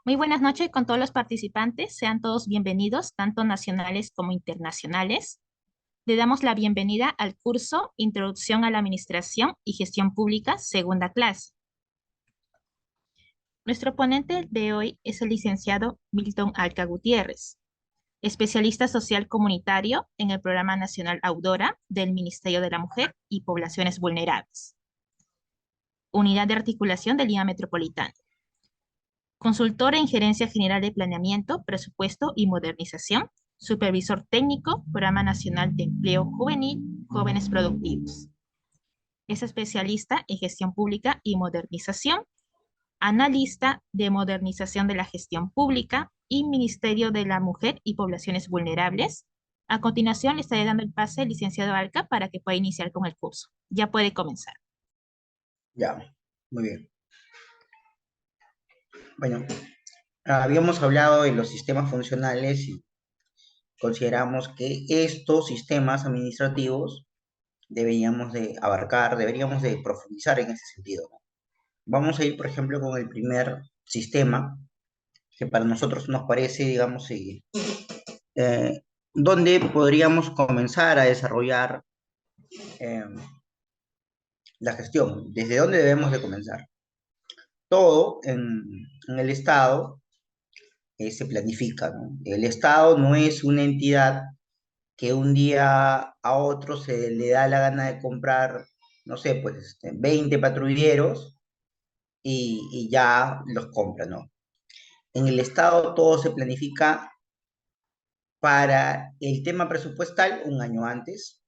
Muy buenas noches con todos los participantes. Sean todos bienvenidos, tanto nacionales como internacionales. Le damos la bienvenida al curso Introducción a la Administración y Gestión Pública, segunda clase. Nuestro ponente de hoy es el licenciado Milton Alca Gutiérrez, especialista social comunitario en el Programa Nacional Audora del Ministerio de la Mujer y Poblaciones Vulnerables, Unidad de Articulación de Lima Metropolitana. Consultor en Gerencia General de Planeamiento, Presupuesto y Modernización, Supervisor Técnico, Programa Nacional de Empleo Juvenil, Jóvenes Productivos. Es especialista en Gestión Pública y Modernización, analista de Modernización de la Gestión Pública y Ministerio de la Mujer y Poblaciones Vulnerables. A continuación, le estaré dando el pase al licenciado Alca para que pueda iniciar con el curso. Ya puede comenzar. Ya, muy bien. Bueno, habíamos hablado de los sistemas funcionales y consideramos que estos sistemas administrativos deberíamos de profundizar en ese sentido, ¿no? Vamos a ir, por ejemplo, con el primer sistema, que para nosotros nos parece, digamos, eh, donde podríamos comenzar a desarrollar eh, la gestión. ¿Desde dónde debemos de comenzar? Todo en el Estado se planifica, ¿no? El Estado no es una entidad que un día a otro se le da la gana de comprar, no sé, pues 20 patrulleros y ya los compra, ¿no? En el Estado todo se planifica para el tema presupuestal un año antes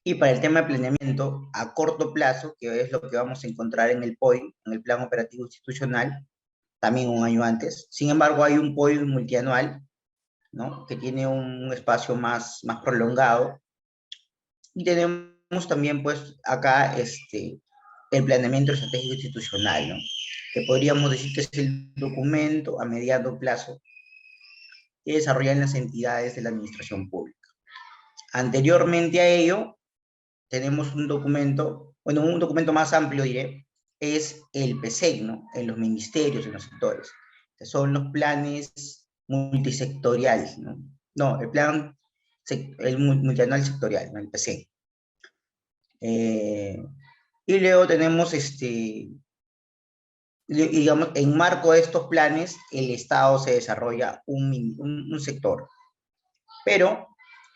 y para el tema de planeamiento a corto plazo, que es lo que vamos a encontrar en el POI, en el Plan Operativo Institucional, también un año antes. Sin embargo, hay un POI multianual, ¿no? Que tiene un espacio más prolongado. Y tenemos también, pues, acá el planeamiento estratégico institucional, ¿no? Que podríamos decir que es el documento a mediano plazo que desarrollan las entidades de la administración pública. Anteriormente a ello, tenemos un documento, bueno, un documento más amplio, diré, es el PSEC, ¿no? En los ministerios, en los sectores, que son los planes multisectoriales, ¿no? No, el multianual sectorial, ¿no? El PSEC. Y luego tenemos, digamos, en marco de estos planes, el Estado se desarrolla un sector. Pero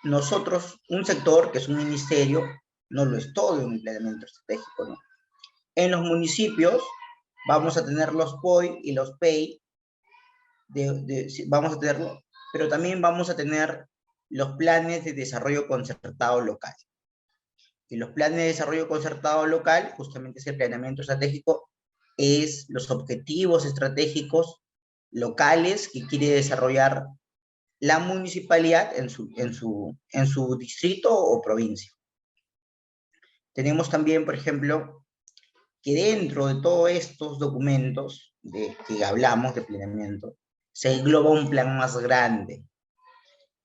nosotros, un sector que es un ministerio, no lo es todo en el planeamiento estratégico, ¿no? En los municipios vamos a tener los POI y los PEI, vamos a tenerlo, pero también vamos a tener los planes de desarrollo concertado local. Y los planes de desarrollo concertado local, justamente es el planeamiento estratégico, es los objetivos estratégicos locales que quiere desarrollar la municipalidad en su distrito o provincia. Tenemos también, por ejemplo, que dentro de todos estos documentos que hablamos de planeamiento, se engloba un plan más grande,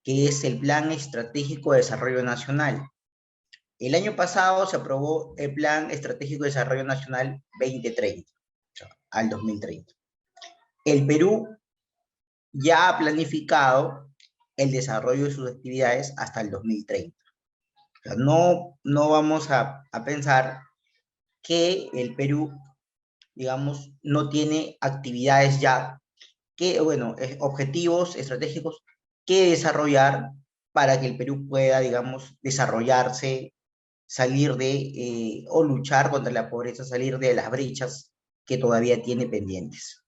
que es el Plan Estratégico de Desarrollo Nacional. El año pasado se aprobó el Plan Estratégico de Desarrollo Nacional 2030, o sea, al 2030. El Perú ya ha planificado el desarrollo de sus actividades hasta el 2030. O sea, no vamos a pensar que el Perú, digamos, no tiene actividades ya, bueno, objetivos estratégicos que desarrollar para que el Perú pueda, digamos, desarrollarse, salir o luchar contra la pobreza, salir de las brechas que todavía tiene pendientes.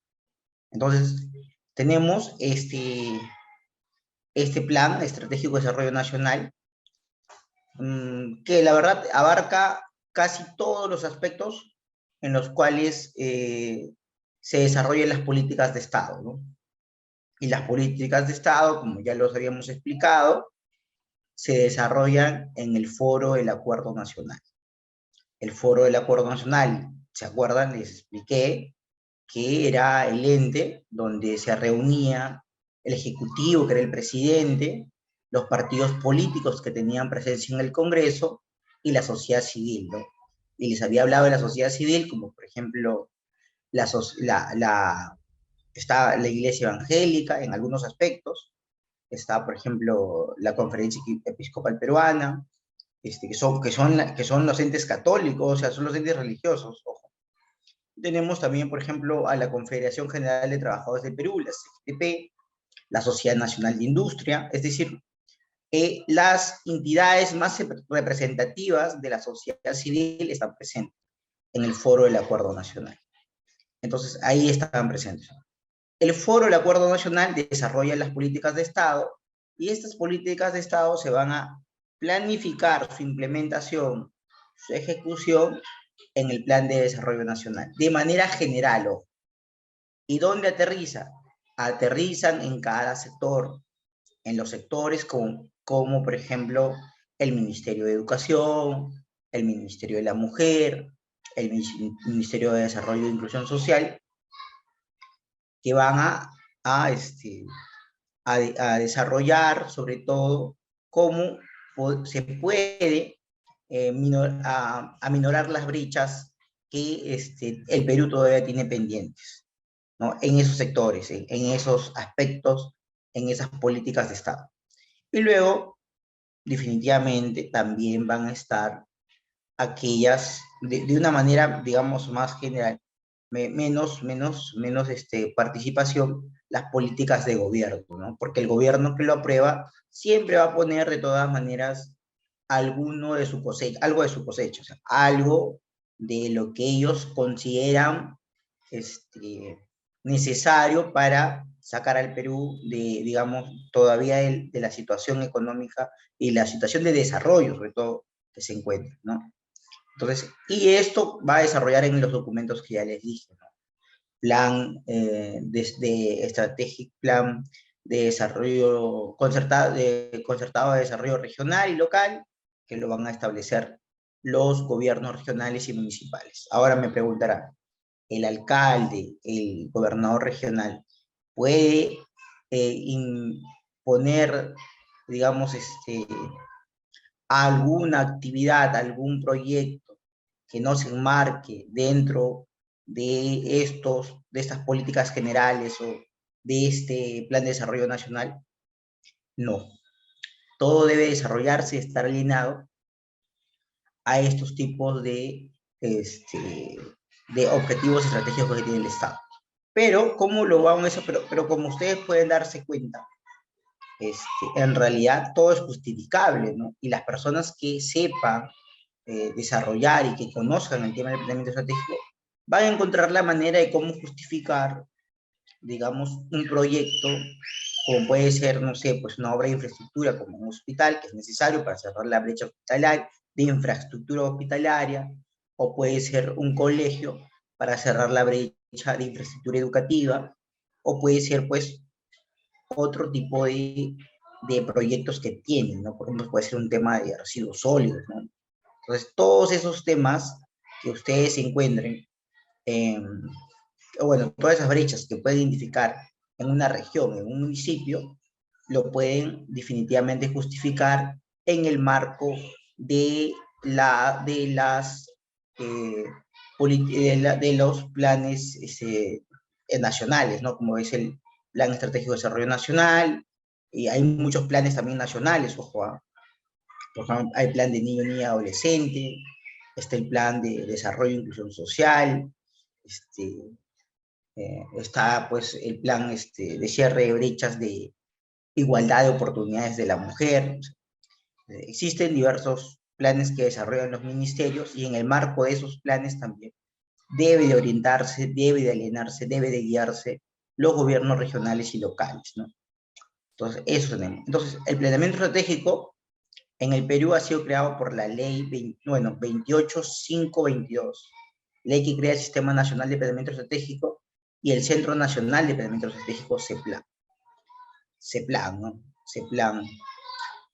Entonces, tenemos este plan estratégico de desarrollo nacional, que la verdad abarca casi todos los aspectos en los cuales se desarrollan las políticas de Estado, ¿no? Y las políticas de Estado, como ya los habíamos explicado, se desarrollan en el Foro del Acuerdo Nacional. El Foro del Acuerdo Nacional, ¿se acuerdan? Les expliqué que era el ente donde se reunía el Ejecutivo, que era el presidente, los partidos políticos que tenían presencia en el Congreso y la sociedad civil, ¿no? Y les había hablado de la sociedad civil, como por ejemplo la está la Iglesia Evangélica en algunos aspectos, está, por ejemplo, la Conferencia Episcopal Peruana, que son los entes católicos, o sea, son los entes religiosos, ojo. Tenemos también, por ejemplo, a la Confederación General de Trabajadores del Perú, la CGTP, la Sociedad Nacional de Industria, es decir, las entidades más representativas de la sociedad civil están presentes en el Foro del Acuerdo Nacional. Entonces, ahí están presentes. El Foro del Acuerdo Nacional desarrolla las políticas de Estado y estas políticas de Estado se van a planificar su implementación, su ejecución en el Plan de Desarrollo Nacional, de manera general. ¿Y dónde aterriza? Aterrizan en cada sector, en los sectores como por ejemplo el Ministerio de Educación, el Ministerio de la Mujer, el Ministerio de Desarrollo e Inclusión Social, que van a desarrollar sobre todo cómo se puede aminorar las brechas que el Perú todavía tiene pendientes, ¿no? En esos sectores, en esos aspectos, en esas políticas de Estado. Y luego, definitivamente, también van a estar aquellas, de una manera, digamos, más general, menos participación, las políticas de gobierno, ¿no? Porque el gobierno que lo aprueba siempre va a poner de todas maneras alguno de su cosecha, algo de su cosecha, o sea, algo de lo que ellos consideran necesario para sacar al Perú de, digamos, todavía de la situación económica y la situación de desarrollo, sobre todo, que se encuentra, ¿no? Entonces, y esto va a desarrollar en los documentos que ya les dije, ¿no? Plan estratégico, plan de desarrollo concertado de desarrollo regional y local, que lo van a establecer los gobiernos regionales y municipales. Ahora me preguntarán, ¿el alcalde, el gobernador regional, puede imponer, digamos, alguna actividad, algún proyecto que no se enmarque dentro de estas políticas generales o de este plan de desarrollo nacional? No. Todo debe desarrollarse, estar alineado a estos tipos de objetivos estratégicos que tiene el Estado. Pero, ¿cómo lo vamos a eso? Pero como ustedes pueden darse cuenta, en realidad todo es justificable, ¿no? Y las personas que sepan desarrollar y que conozcan el tema del planeamiento estratégico van a encontrar la manera de cómo justificar, digamos, un proyecto, como puede ser, no sé, pues una obra de infraestructura como un hospital, que es necesario para cerrar la brecha hospitalaria, de infraestructura hospitalaria, o puede ser un colegio para cerrar la brecha de infraestructura educativa, o puede ser, pues, otro tipo de proyectos que tienen, ¿no? Por ejemplo, puede ser un tema de residuos sólidos, ¿no? Entonces, todos esos temas que ustedes encuentren, bueno, todas esas brechas que pueden identificar en una región, en un municipio, lo pueden definitivamente justificar en el marco de, eh, de los planes nacionales, ¿no? Como es el Plan Estratégico de Desarrollo Nacional, y hay muchos planes también nacionales, ojo, por ejemplo, hay el plan de niño, niña, adolescente, está el plan de desarrollo e inclusión social, está pues el plan de cierre de brechas de igualdad de oportunidades de la mujer. Existen diversos planes que desarrollan los ministerios y en el marco de esos planes también debe de orientarse, debe de alinearse, debe de guiarse los gobiernos regionales y locales, ¿no? Entonces, eso tenemos. Entonces, el planeamiento estratégico en el Perú ha sido creado por la ley 28522, ley que crea el Sistema Nacional de Planeamiento Estratégico y el Centro Nacional de Planeamiento Estratégico, CEPLAN. CEPLAN, ¿no? CEPLAN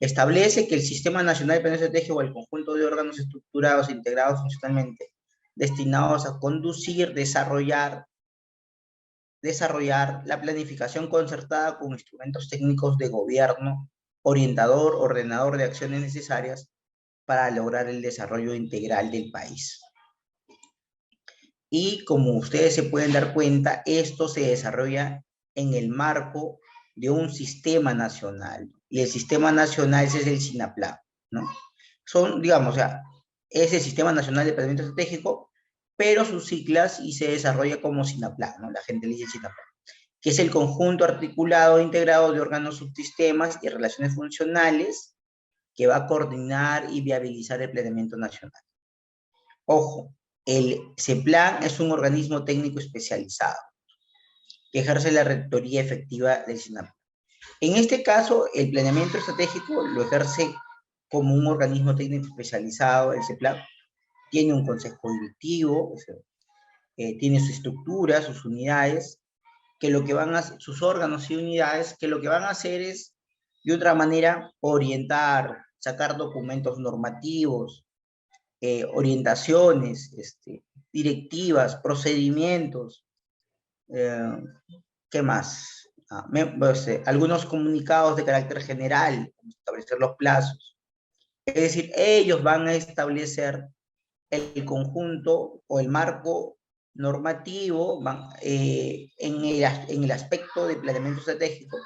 establece que el Sistema Nacional de Planeamiento Estratégico, el conjunto de órganos estructurados e integrados funcionalmente destinados a conducir, desarrollar la planificación concertada con instrumentos técnicos de gobierno, orientador, ordenador de acciones necesarias para lograr el desarrollo integral del país. Y como ustedes se pueden dar cuenta, esto se desarrolla en el marco de un sistema nacional. Y el sistema nacional ese es el SINAPLAN, ¿no? Son, digamos, o sea, es el Sistema Nacional de Planeamiento Estratégico, pero sus siglas y se desarrolla como SINAPLAN, ¿no? La gente le dice SINAPLAN, que es el conjunto articulado e integrado de órganos, subsistemas y relaciones funcionales que va a coordinar y viabilizar el planeamiento nacional. Ojo, el CEPLAN es un organismo técnico especializado que ejerce la rectoría efectiva del SINAPLAN. En este caso, el planeamiento estratégico lo ejerce como un organismo técnico especializado, el CEPLAN. Tiene un consejo directivo, o sea, tiene su estructura, sus unidades, que lo que van a, sus órganos y unidades, que lo que van a hacer es, de otra manera, orientar, sacar documentos normativos, orientaciones, directivas, procedimientos, eh, ¿qué más? Algunos comunicados de carácter general, establecer los plazos. Es decir, ellos van a establecer el conjunto o el marco normativo en el aspecto de planeamiento estratégico,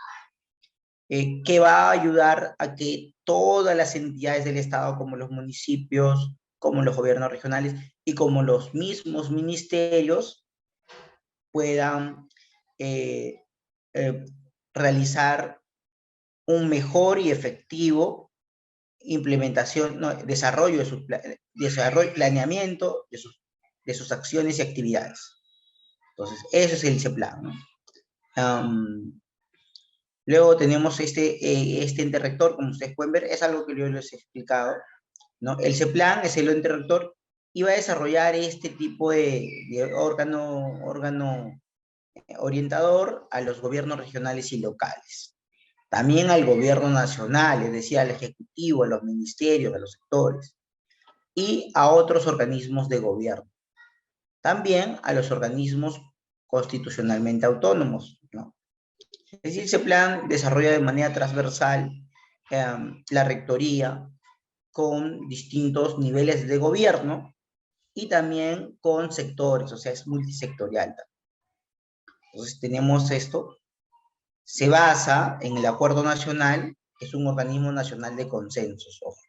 que va a ayudar a que todas las entidades del Estado, como los municipios, como los gobiernos regionales y como los mismos ministerios, puedan eh, eh, realizar un mejor y efectivo implementación, no, desarrollo de sus desarrollo, planeamiento de sus acciones y actividades. Entonces, ese es el CEPLAN, ¿no? Luego tenemos este ente rector, como ustedes pueden ver, es algo que yo les he explicado, ¿no? El CEPLAN es el ente rector y va a desarrollar este tipo de órgano orientador a los gobiernos regionales y locales. También al gobierno nacional, es decir, al ejecutivo, a los ministerios, a los sectores, y a otros organismos de gobierno. También a los organismos constitucionalmente autónomos, ¿no? Es decir, ese plan desarrolla de manera transversal la rectoría con distintos niveles de gobierno y también con sectores, o sea, es multisectorial. Entonces tenemos esto, se basa en el Acuerdo Nacional, que es un organismo nacional de consensos. Ojo.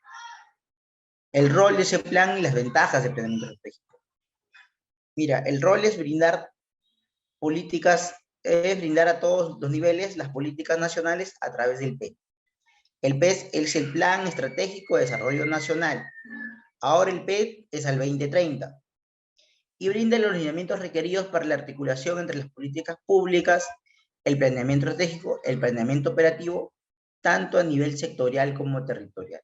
El rol de ese plan y las ventajas del planeamiento estratégico. Mira, el rol es brindar políticas, es brindar a todos los niveles las políticas nacionales a través del PEN. El PES es el Plan Estratégico de Desarrollo Nacional. Ahora el PES es al 2030 y brinda los lineamientos requeridos para la articulación entre las políticas públicas, el planeamiento estratégico, el planeamiento operativo, tanto a nivel sectorial como territorial.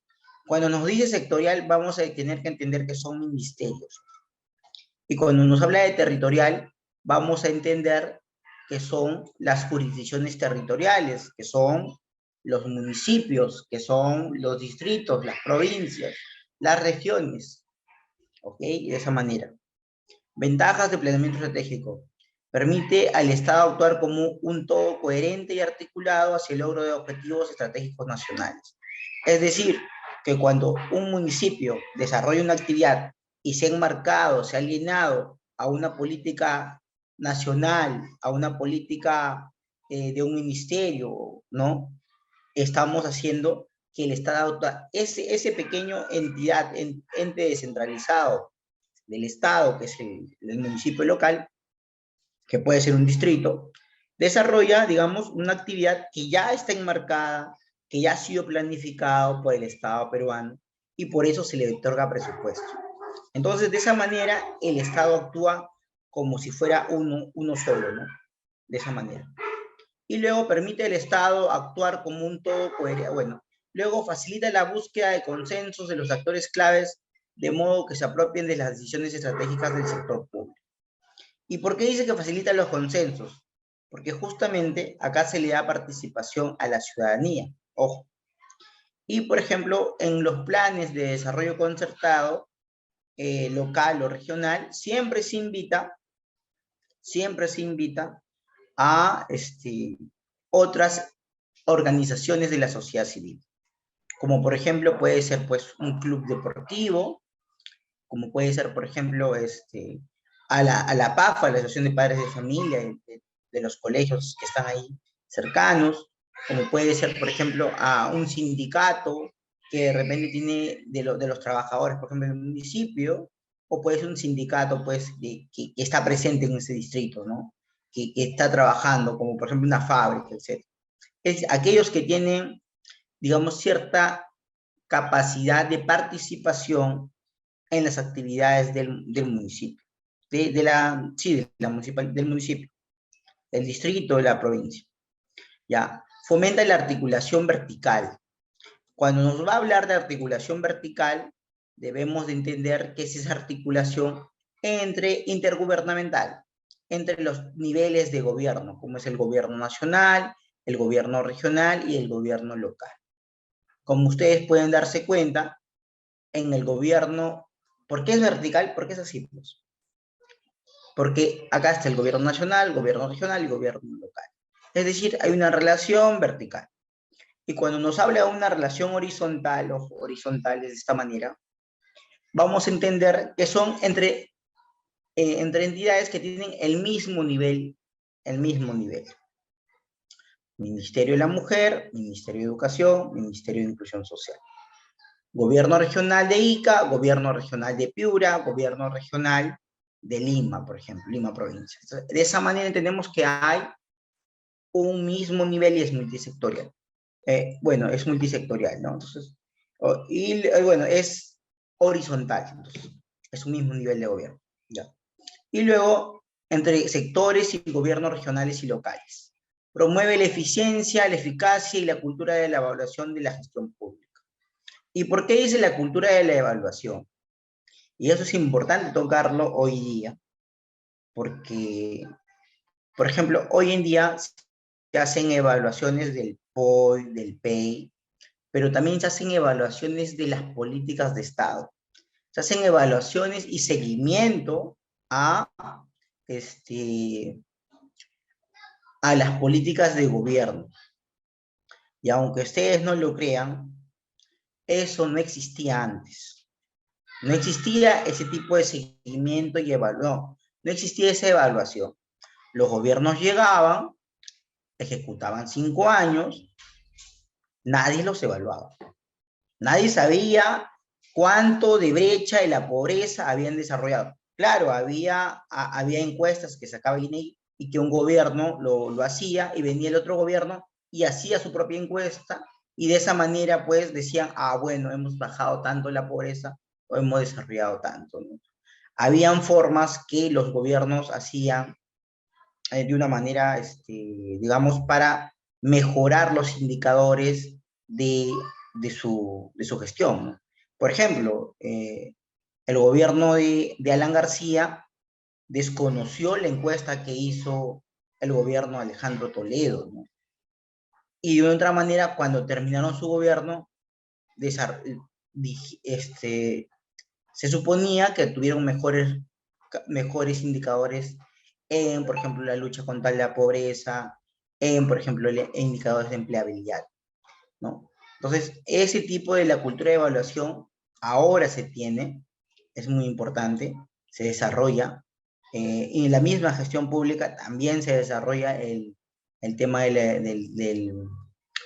Cuando nos dice sectorial, vamos a tener que entender que son ministerios. Y cuando nos habla de territorial, vamos a entender que son las jurisdicciones territoriales, que son los municipios, que son los distritos, las provincias, las regiones. ¿Ok? Y de esa manera. Ventajas de planeamiento estratégico. Permite al Estado actuar como un todo coherente y articulado hacia el logro de objetivos estratégicos nacionales. Es decir, que cuando un municipio desarrolla una actividad y se ha enmarcado, se ha alineado a una política nacional, a una política de un ministerio, ¿no? Estamos haciendo que el Estado, ese pequeño ente descentralizado del Estado, que es el municipio local, que puede ser un distrito, desarrolla, digamos, una actividad que ya está enmarcada, que ya ha sido planificado por el Estado peruano y por eso se le otorga presupuesto. Entonces, de esa manera, el Estado actúa como si fuera uno solo, ¿no? De esa manera. Y luego permite al Estado actuar como un todo coherente. Bueno, luego facilita la búsqueda de consensos de los actores claves de modo que se apropien de las decisiones estratégicas del sector público. ¿Y por qué dice que facilita los consensos? Porque justamente acá se le da participación a la ciudadanía. Ojo. Y, por ejemplo, en los planes de desarrollo concertado, local o regional, siempre se invita a otras organizaciones de la sociedad civil. Como por ejemplo puede ser pues un club deportivo, como puede ser por ejemplo a la PAFA, a la Asociación de Padres de Familia, de los colegios que están ahí cercanos, como puede ser, por ejemplo, a un sindicato que de repente tiene de los trabajadores, por ejemplo, en el municipio, o puede ser un sindicato, pues, que está presente en ese distrito, ¿no? Que está trabajando, como por ejemplo una fábrica, etc. Es aquellos que tienen, digamos, cierta capacidad de participación en las actividades del municipio, sí, del municipio, del distrito, de la provincia. ¿Ya? Fomenta la articulación vertical. Cuando nos va a hablar de articulación vertical, debemos de entender que es esa articulación intergubernamental, entre los niveles de gobierno, como es el gobierno nacional, el gobierno regional y el gobierno local. Como ustedes pueden darse cuenta, en el gobierno, ¿por qué es vertical? Porque es así, pues. Porque acá está el gobierno nacional, gobierno regional y gobierno local. Es decir, hay una relación vertical. Y cuando nos habla de una relación horizontal o horizontales de esta manera, vamos a entender que son entre entidades que tienen el mismo nivel, el mismo nivel. Ministerio de la Mujer, Ministerio de Educación, Ministerio de Inclusión Social. Gobierno regional de Ica, gobierno regional de Piura, gobierno regional de Lima, por ejemplo, Lima provincia. Entonces, de esa manera entendemos que hay un mismo nivel y es multisectorial. Bueno, es multisectorial, ¿no? Entonces, bueno, es horizontal, entonces, es un mismo nivel de gobierno, ¿ya? Y luego, entre sectores y gobiernos regionales y locales. Promueve la eficiencia, la eficacia y la cultura de la evaluación de la gestión pública. ¿Y por qué dice la cultura de la evaluación? Y eso es importante tocarlo hoy día, porque, por ejemplo, hoy en día se hacen evaluaciones del POI, del PEI, pero también se hacen evaluaciones de las políticas de Estado. Se hacen evaluaciones y seguimiento a, a las políticas de gobierno. Y aunque ustedes no lo crean, eso no existía antes. No existía ese tipo de seguimiento y evaluación. No existía esa evaluación. Los gobiernos llegaban, ejecutaban 5 años, nadie los evaluaba. Nadie sabía cuánto de brecha y la pobreza habían desarrollado. Claro, había encuestas que sacaba el INEGI y que un gobierno lo hacía y venía el otro gobierno y hacía su propia encuesta y de esa manera pues decían, bueno, hemos bajado tanto la pobreza o hemos desarrollado tanto, ¿no? Habían formas que los gobiernos hacían de una manera, digamos, para mejorar los indicadores de su gestión, ¿no? Por ejemplo, el gobierno de Alan García desconoció la encuesta que hizo el gobierno de Alejandro Toledo, ¿no? Y de otra manera, cuando terminaron su gobierno, se suponía que tuvieron mejores indicadores en, por ejemplo, la lucha contra la pobreza, en, por ejemplo, indicadores de empleabilidad, ¿no? Entonces, ese tipo de la cultura de evaluación ahora se tiene, es muy importante, se desarrolla, y en la misma gestión pública también se desarrolla el tema de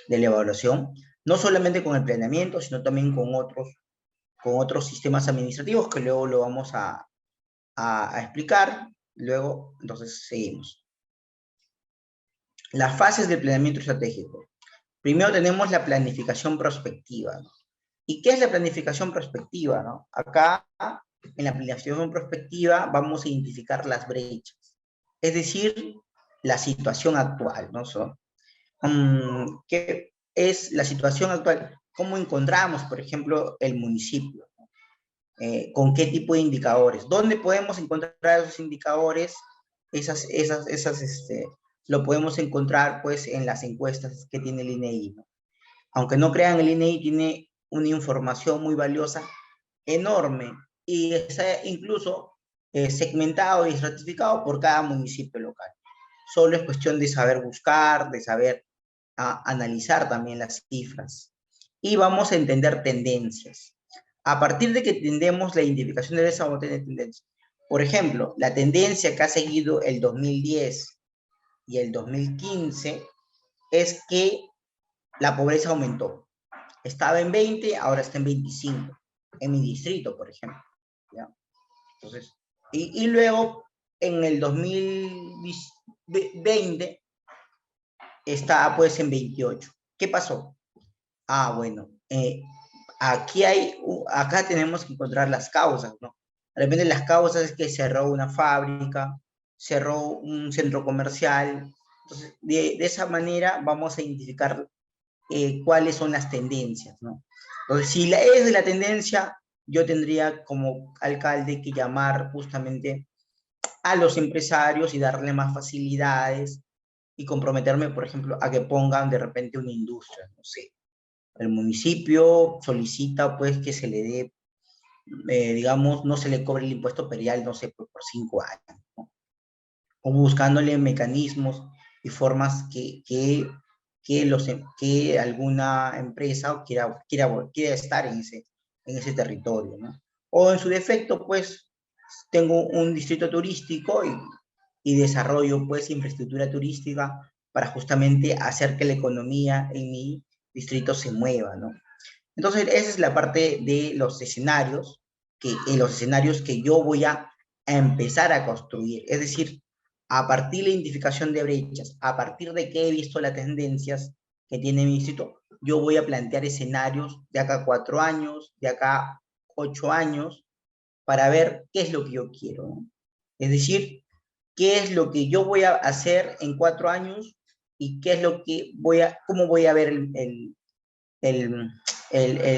la evaluación, no solamente con el planeamiento, sino también con otros sistemas administrativos que luego lo vamos a explicar. Luego, entonces, seguimos. Las fases del planeamiento estratégico. Primero tenemos la planificación prospectiva, ¿no? ¿Y qué es la planificación prospectiva, no? Acá, en la planificación prospectiva, vamos a identificar las brechas, es decir, la situación actual, ¿no? ¿Qué es la situación actual? ¿Cómo encontramos, por ejemplo, el municipio? ¿Con qué tipo de indicadores? ¿Dónde podemos encontrar esos indicadores? Lo podemos encontrar, pues, en las encuestas que tiene el INEGI, ¿no? Aunque no crean, el INEGI tiene una información muy valiosa, enorme, y está incluso segmentado y estratificado por cada municipio local. Solo es cuestión de saber buscar, de saber analizar también las cifras. Y vamos a entender tendencias. A partir de que entendemos la identificación de esa botella de tendencias, Por ejemplo, la tendencia que ha seguido el 2010 y el 2015 es que la pobreza aumentó. Estaba en 20, ahora está en 25, en mi distrito, por ejemplo. ¿Ya? Entonces, y luego, en el 2020, está pues en 28. ¿Qué pasó? Bueno, acá tenemos que encontrar las causas, ¿no? De repente las causas es que cerró una fábrica, cerró un centro comercial. Entonces, de esa manera vamos a identificar cuáles son las tendencias, ¿no? Entonces, si es de la tendencia, yo tendría como alcalde que llamar justamente a los empresarios y darle más facilidades y comprometerme, por ejemplo, a que pongan de repente una industria, no sé. El municipio solicita pues que se le dé, digamos, no se le cobre el impuesto predial, no sé, pues, por 5 años, ¿no? O buscándole mecanismos y formas que alguna empresa quiera estar en ese territorio, ¿no? O en su defecto, pues, tengo un distrito turístico y desarrollo, pues, infraestructura turística para justamente hacer que la economía en mi distrito se mueva, ¿no? Entonces, esa es la parte de los escenarios, que yo voy a empezar a construir. Es decir, a partir de la identificación de brechas, a partir de que he visto las tendencias que tiene mi distrito, yo voy a plantear escenarios de acá a 4 años, de acá a 8 años, para ver qué es lo que yo quiero, ¿no? Es decir, qué es lo que yo voy a hacer en 4 años y qué es cómo voy a ver el,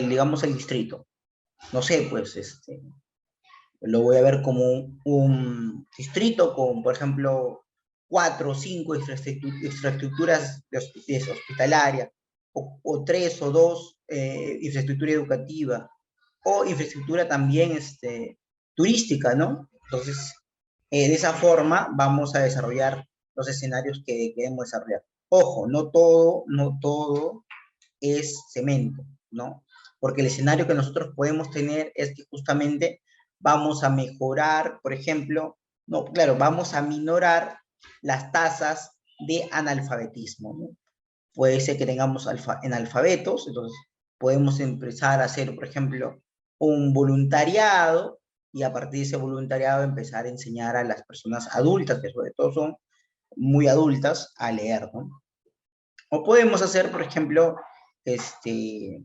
digamos, el distrito. No sé, pues, lo voy a ver como un distrito con, por ejemplo, 4 o 5 infraestructuras hospitalarias, o 3 o 2 infraestructura educativa, o infraestructura también turística, ¿no? Entonces, de esa forma vamos a desarrollar los escenarios que queremos desarrollar. Ojo, no todo es cemento, ¿no? Porque el escenario que nosotros podemos tener es que justamente vamos a mejorar, por ejemplo, no, claro, vamos a minorar las tasas de analfabetismo, ¿no? Puede ser que tengamos analfabetos, entonces podemos empezar a hacer, por ejemplo, un voluntariado y a partir de ese voluntariado empezar a enseñar a las personas adultas, que sobre todo son muy adultas, a leer, ¿no? O podemos hacer, por ejemplo, este,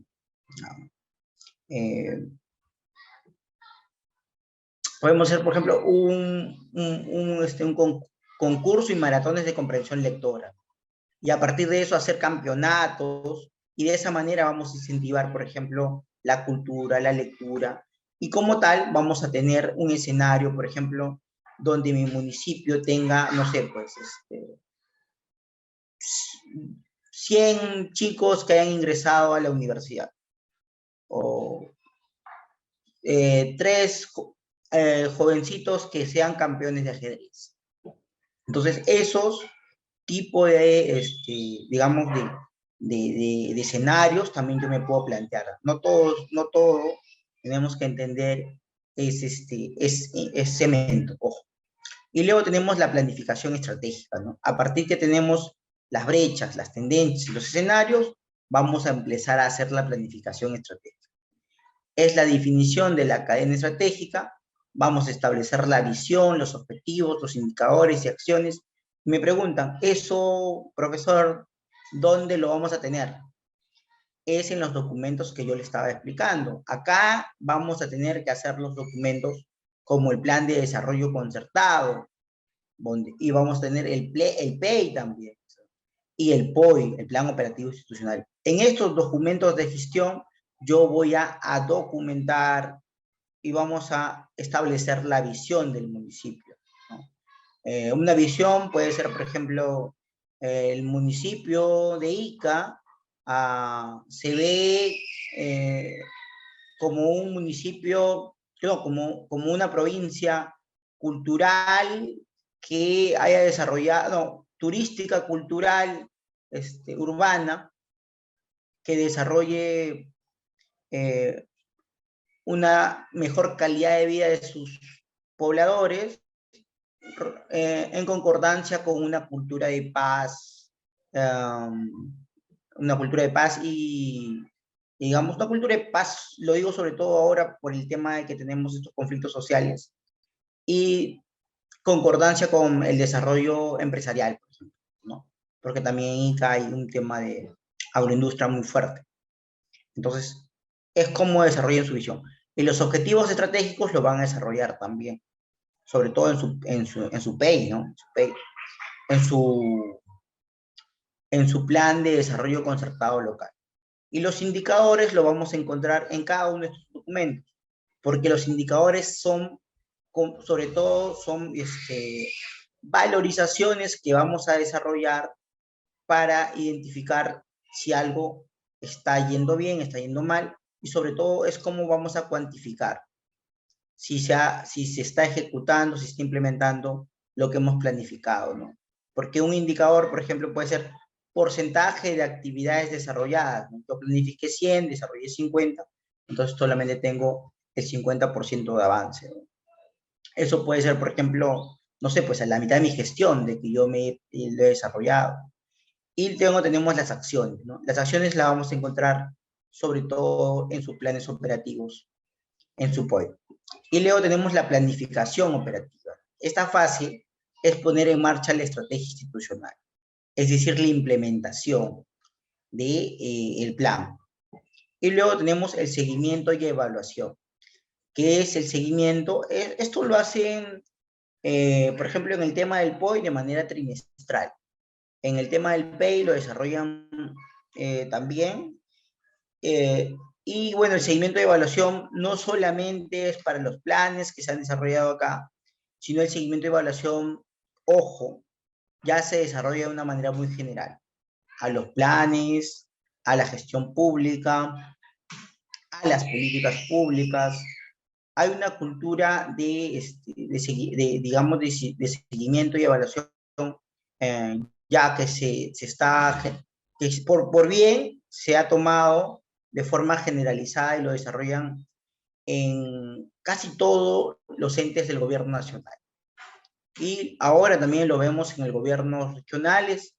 eh, podemos hacer, por ejemplo, un concurso y maratones de comprensión lectora. Y a partir de eso hacer campeonatos y de esa manera vamos a incentivar, por ejemplo, la cultura, la lectura. Y como tal, vamos a tener un escenario, por ejemplo, donde mi municipio tenga, no sé, pues, 100 chicos que hayan ingresado a la universidad. O 3 jovencitos que sean campeones de ajedrez. Entonces, esos tipos digamos, de escenarios también yo me puedo plantear. No todo tenemos que entender es cemento, ojo. Y luego tenemos la planificación estratégica, ¿no? A partir que tenemos las brechas, las tendencias y los escenarios, vamos a empezar a hacer la planificación estratégica. Es la definición de la cadena estratégica, vamos a establecer la visión, los objetivos, los indicadores y acciones. Me preguntan, eso, profesor, ¿dónde lo vamos a tener? Es en los documentos que yo le estaba explicando. Acá vamos a tener que hacer los documentos como el plan de desarrollo concertado, y vamos a tener el PEI también, y el POI, el Plan Operativo Institucional. En estos documentos de gestión yo voy a documentar y vamos a establecer la visión del municipio, ¿no? Una visión puede ser, por ejemplo, el municipio de Ica se ve como un municipio, no, como una provincia cultural que haya desarrollado, no, turística, cultural, urbana, que desarrolle una mejor calidad de vida de sus pobladores en concordancia con una cultura de paz y, digamos, una cultura de paz, lo digo sobre todo ahora por el tema de que tenemos estos conflictos sociales, y concordancia con el desarrollo empresarial, por ejemplo, ¿no? Porque también hay un tema de agroindustria muy fuerte. Entonces, es cómo desarrollan su visión. Y los objetivos estratégicos lo van a desarrollar también, sobre todo en su PEI, ¿no? En su, en su plan de desarrollo concertado local. Y los indicadores lo vamos a encontrar en cada uno de estos documentos, porque los indicadores son, sobre todo, son valorizaciones que vamos a desarrollar para identificar si algo está yendo bien, está yendo mal, y sobre todo es cómo vamos a cuantificar si se está ejecutando, si se está implementando lo que hemos planificado, ¿no? Porque un indicador, por ejemplo, puede ser porcentaje de actividades desarrolladas, ¿no? Yo planifiqué 100, desarrollé 50, entonces solamente tengo el 50% de avance, ¿no? Eso puede ser, por ejemplo, no sé, pues a la mitad de mi gestión, de que yo lo he desarrollado. Y luego tenemos las acciones, ¿no? Las acciones las vamos a encontrar sobre todo en sus planes operativos, en su POE. Y luego tenemos la planificación operativa. Esta fase es poner en marcha la estrategia institucional, es decir, la implementación del plan. Y luego tenemos el seguimiento y evaluación. ¿Qué es el seguimiento? Esto lo hacen, por ejemplo, en el tema del POI de manera trimestral. En el tema del PEI lo desarrollan también. Y bueno, el seguimiento de evaluación no solamente es para los planes que se han desarrollado acá, sino el seguimiento de evaluación, ojo, ya se desarrolla de una manera muy general. A los planes, a la gestión pública, a las políticas públicas. Hay una cultura digamos, de seguimiento y evaluación, ya que se está, que por bien se ha tomado de forma generalizada y lo desarrollan en casi todos los entes del gobierno nacional. Y ahora también lo vemos en el gobierno regionales.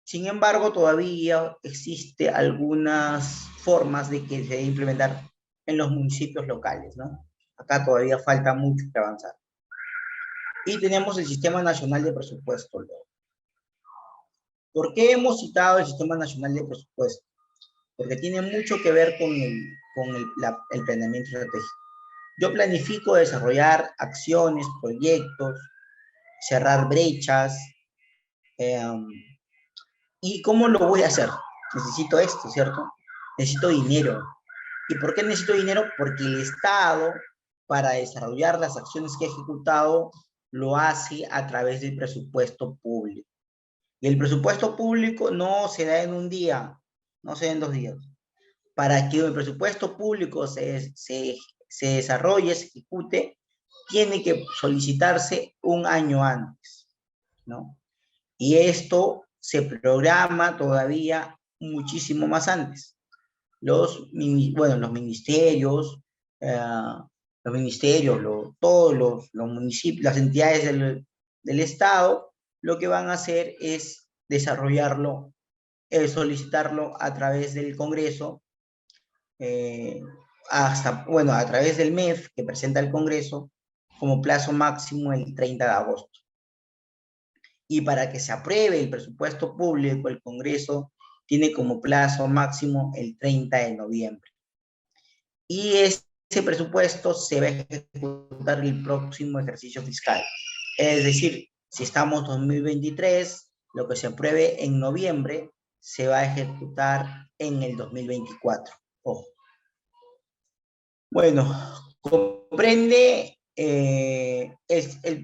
Sin embargo, todavía existe algunas formas de que se debe implementar en los municipios locales, ¿no? Acá todavía falta mucho que avanzar. Y tenemos el Sistema Nacional de Presupuesto. ¿Por qué hemos citado el Sistema Nacional de Presupuesto? Porque tiene mucho que ver con el planeamiento estratégico. Yo planifico desarrollar acciones, proyectos, cerrar brechas. ¿Y cómo lo voy a hacer? Necesito esto, ¿cierto? Necesito dinero. ¿Y por qué necesito dinero? Porque el Estado, para desarrollar las acciones que ha ejecutado, lo hace a través del presupuesto público. Y el presupuesto público no se da en un día, no se da en 2 días. Para que el presupuesto público se desarrolle, se ejecute, tiene que solicitarse un año antes, ¿no? Y esto se programa todavía muchísimo más antes. Los ministerios, eh, todos los municipios, las entidades del Estado, lo que van a hacer es desarrollarlo, solicitarlo a través del Congreso, a través del MEF que presenta el Congreso como plazo máximo el 30 de agosto. Y para que se apruebe el presupuesto público, el Congreso tiene como plazo máximo el 30 de noviembre. Y ese presupuesto se va a ejecutar el próximo ejercicio fiscal. Es decir, si estamos en 2023, lo que se apruebe en noviembre se va a ejecutar en el 2024. Ojo. Bueno, comprende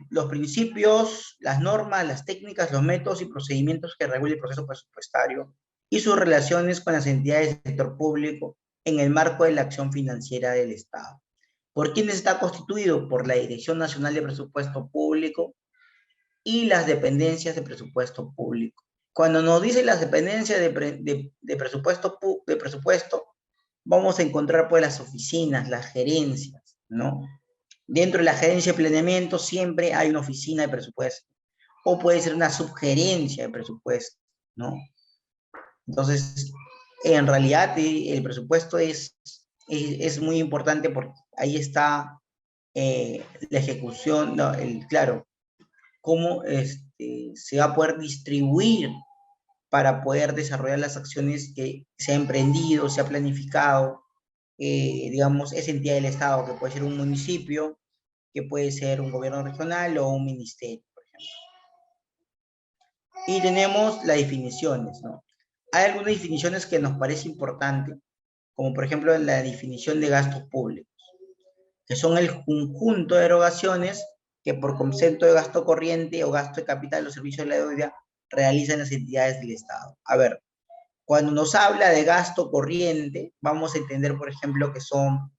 los principios, las normas, las técnicas, los métodos y procedimientos que regulan el proceso presupuestario y sus relaciones con las entidades del sector público en el marco de la acción financiera del Estado. ¿Por quiénes está constituido? Por la Dirección Nacional de Presupuesto Público y las dependencias de presupuesto público. Cuando nos dice las dependencias de presupuesto, vamos a encontrar pues las oficinas, las gerencias, ¿no? Dentro de la gerencia de planeamiento siempre hay una oficina de presupuesto, o puede ser una subgerencia de presupuesto, ¿no? Entonces, en realidad el presupuesto es muy importante porque ahí está la ejecución, no, claro, cómo se va a poder distribuir para poder desarrollar las acciones que se ha emprendido, se ha planificado, digamos, esa entidad del Estado, que puede ser un municipio, que puede ser un gobierno regional o un ministerio, por ejemplo. Y tenemos las definiciones, ¿no? Hay algunas definiciones que nos parece importante, como por ejemplo la definición de gastos públicos, que son el conjunto de erogaciones que por concepto de gasto corriente o gasto de capital o servicios de la deuda realizan las entidades del Estado. A ver, cuando nos habla de gasto corriente, vamos a entender, por ejemplo, que son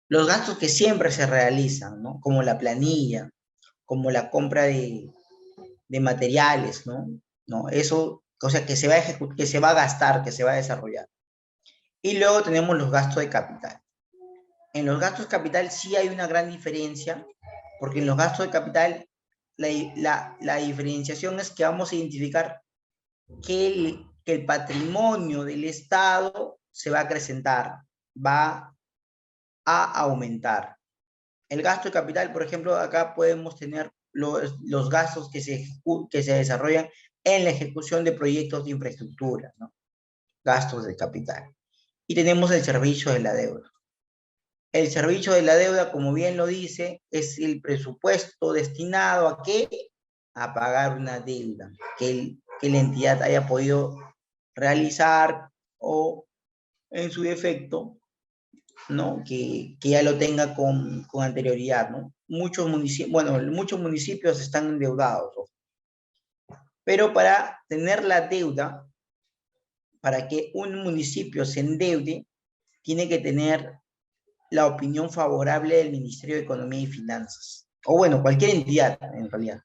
los gastos que siempre se realizan, ¿no? Como la planilla, como la compra de materiales, ¿no? ¿No? Eso, o sea, que se va a que se va a gastar, que se va a desarrollar. Y luego tenemos los gastos de capital. En los gastos de capital sí hay una gran diferencia, porque en los gastos de capital la diferenciación es que vamos a identificar que el patrimonio del Estado se va a acrecentar, va a aumentar. El gasto de capital, por ejemplo, acá podemos tener los gastos que se desarrollan en la ejecución de proyectos de infraestructura, ¿no? Gastos de capital. Y tenemos el servicio de la deuda. El servicio de la deuda, como bien lo dice, es el presupuesto destinado a qué? A pagar una deuda que la entidad haya podido realizar o, en su defecto, ¿no? Que ya lo tenga con anterioridad, ¿no? Muchos municipios están endeudados, ¿no? Pero para tener la deuda, para que un municipio se endeude, tiene que tener la opinión favorable del Ministerio de Economía y Finanzas. O bueno, cualquier entidad, en realidad.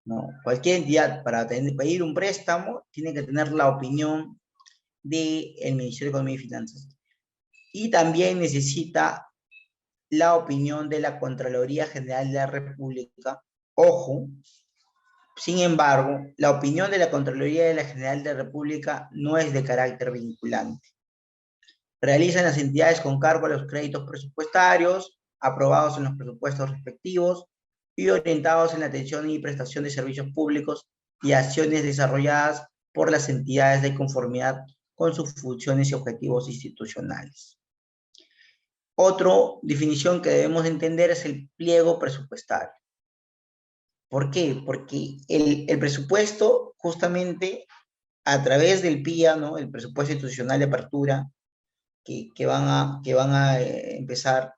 ¿No? Cualquier entidad para pedir un préstamo tiene que tener la opinión del Ministerio de Economía y Finanzas. Y también necesita la opinión de la Contraloría General de la República. Ojo, sin embargo, la opinión de la Contraloría General de la República no es de carácter vinculante. Realizan las entidades con cargo a los créditos presupuestarios aprobados en los presupuestos respectivos y orientados en la atención y prestación de servicios públicos y acciones desarrolladas por las entidades de conformidad con sus funciones y objetivos institucionales. Otra definición que debemos entender es el pliego presupuestario. ¿Por qué? Porque el presupuesto, justamente a través del PIA, ¿no? El presupuesto institucional de apertura, que van a empezar,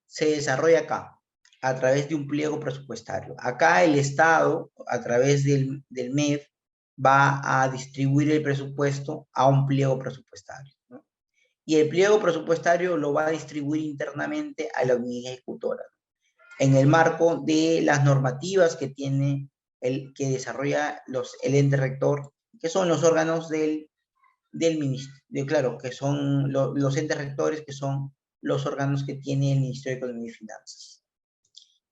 se desarrolla acá, a través de un pliego presupuestario. Acá el Estado, a través del MEF, va a distribuir el presupuesto a un pliego presupuestario, ¿no? Y el pliego presupuestario lo va a distribuir internamente a la unidad ejecutora, en el marco de las normativas que tiene que desarrolla el ente rector, que son los órganos del ministerio, claro, que son los entes rectores, que son los órganos que tiene el Ministerio de Economía y Finanzas.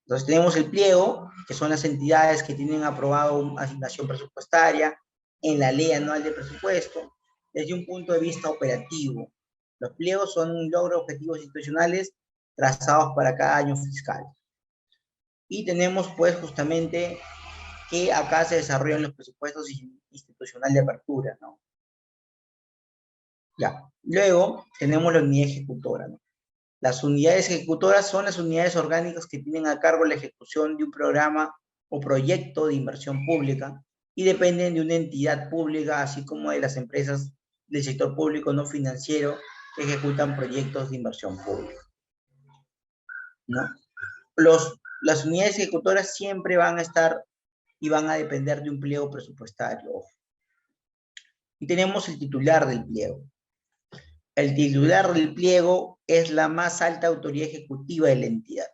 Entonces tenemos el pliego, que son las entidades que tienen aprobado una asignación presupuestaria en la ley anual de presupuesto, desde un punto de vista operativo. Los pliegos son un logro de objetivos institucionales trazados para cada año fiscal. Y tenemos pues justamente que acá se desarrollan los presupuestos institucionales de apertura, ¿no? Ya. Luego tenemos la unidad ejecutora, ¿no? Las unidades ejecutoras son las unidades orgánicas que tienen a cargo la ejecución de un programa o proyecto de inversión pública y dependen de una entidad pública, así como de las empresas del sector público no financiero que ejecutan proyectos de inversión pública, ¿no? Las unidades ejecutoras siempre van a estar y van a depender de un pliego presupuestario. Y tenemos el titular del pliego. El titular del pliego es la más alta autoridad ejecutiva de la entidad.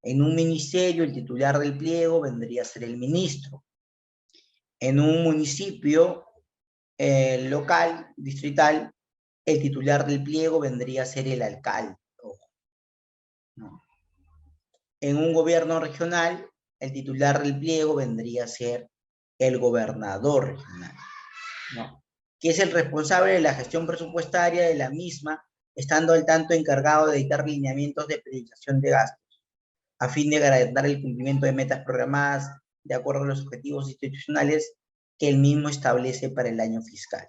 En un ministerio, el titular del pliego vendría a ser el ministro. En un municipio local, distrital, el titular del pliego vendría a ser el alcalde. ¿no? En un gobierno regional, el titular del pliego vendría a ser el gobernador regional, ¿no? Que es el responsable de la gestión presupuestaria de la misma, estando al tanto encargado de dictar lineamientos de priorización de gastos, a fin de garantizar el cumplimiento de metas programadas de acuerdo a los objetivos institucionales que el mismo establece para el año fiscal.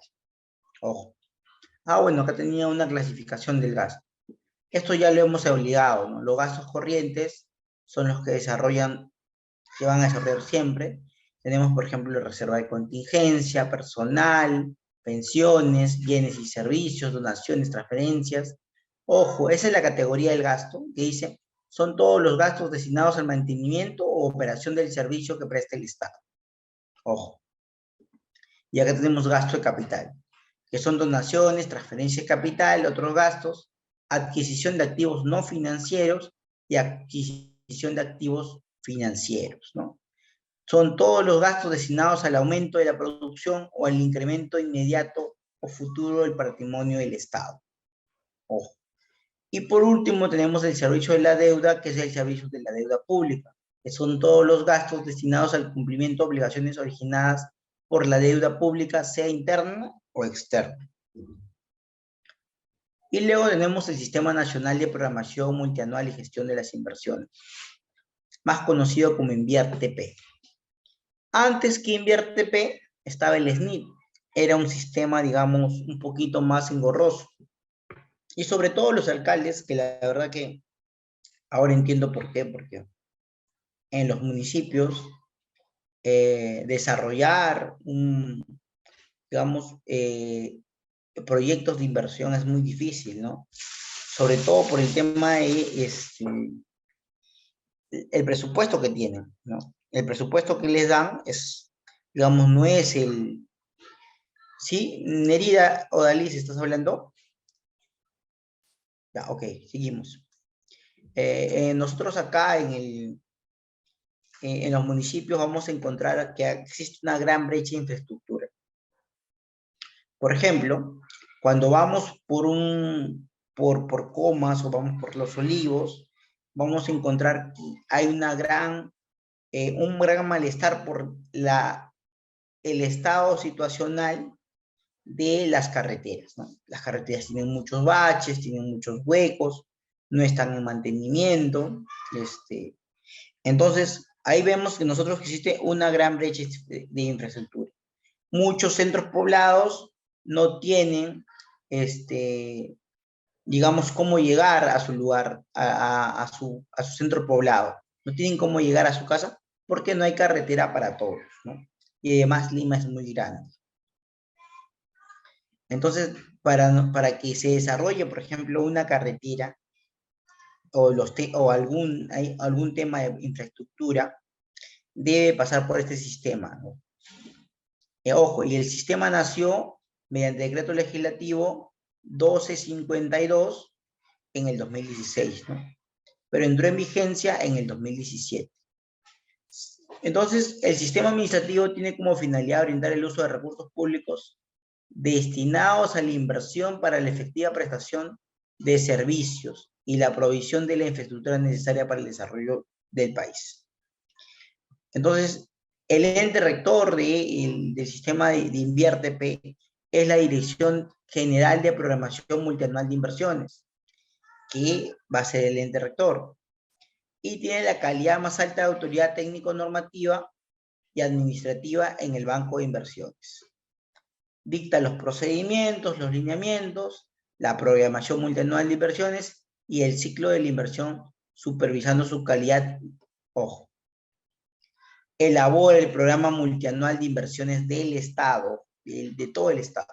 Ojo. Bueno, acá tenía una clasificación del gasto. Esto ya lo hemos obligado, ¿no? Los gastos corrientes son los que van a desarrollar siempre. Tenemos, por ejemplo, reserva de contingencia, personal, pensiones, bienes y servicios, donaciones, transferencias. Ojo, esa es la categoría del gasto, que dice, son todos los gastos destinados al mantenimiento o operación del servicio que presta el Estado. Ojo. Y acá tenemos gasto de capital, que son donaciones, transferencias de capital, otros gastos, adquisición de activos no financieros y adquisición de activos financieros, ¿no? Son todos los gastos destinados al aumento de la producción o al incremento inmediato o futuro del patrimonio del Estado. Ojo. Y por último tenemos el servicio de la deuda, que es el servicio de la deuda pública, que son todos los gastos destinados al cumplimiento de obligaciones originadas por la deuda pública, sea interna o externa. Y luego tenemos el Sistema Nacional de Programación Multianual y Gestión de las Inversiones, más conocido como INVIERTP. Antes que INVIERTP estaba el SNIP, era un sistema, digamos, un poquito más engorroso. Y sobre todo los alcaldes, que la verdad que ahora entiendo por qué, porque en los municipios desarrollar digamos, proyectos de inversión es muy difícil, ¿no? Sobre todo por el tema de el presupuesto que tienen, ¿no? El presupuesto que les dan es, digamos, no es el... ¿Sí? Nerida Odalis, ¿estás hablando? Ya, ok, seguimos. Nosotros acá en los municipios vamos a encontrar que existe una gran brecha de infraestructura. Por ejemplo, cuando vamos por Comas o vamos por Los Olivos, vamos a encontrar que hay un gran malestar por el estado situacional de las carreteras, ¿no? Las carreteras tienen muchos baches, tienen muchos huecos, no están en mantenimiento. Entonces, ahí vemos que nosotros existe una gran brecha de infraestructura. Muchos centros poblados no tienen, digamos, cómo llegar a su lugar, a su centro poblado. No tienen cómo llegar a su casa porque no hay carretera para todos, ¿no? Y además Lima es muy grande. Entonces, para que se desarrolle, por ejemplo, una carretera o algún tema de infraestructura, debe pasar por este sistema, ¿no? Ojo, y el sistema nació mediante decreto legislativo 1252 en el 2016, ¿no? Pero entró en vigencia en el 2017. Entonces, el sistema administrativo tiene como finalidad orientar el uso de recursos públicos destinados a la inversión para la efectiva prestación de servicios y la provisión de la infraestructura necesaria para el desarrollo del país. Entonces, el ente rector del sistema de INVIERTP es la Dirección General de Programación Multianual de Inversiones, que va a ser el ente rector, y tiene la calidad más alta de autoridad técnico-normativa y administrativa en el Banco de Inversiones. Dicta los procedimientos, los lineamientos, la programación multianual de inversiones y el ciclo de la inversión, supervisando su calidad. Ojo. Elabora el programa multianual de inversiones del Estado, de todo el Estado.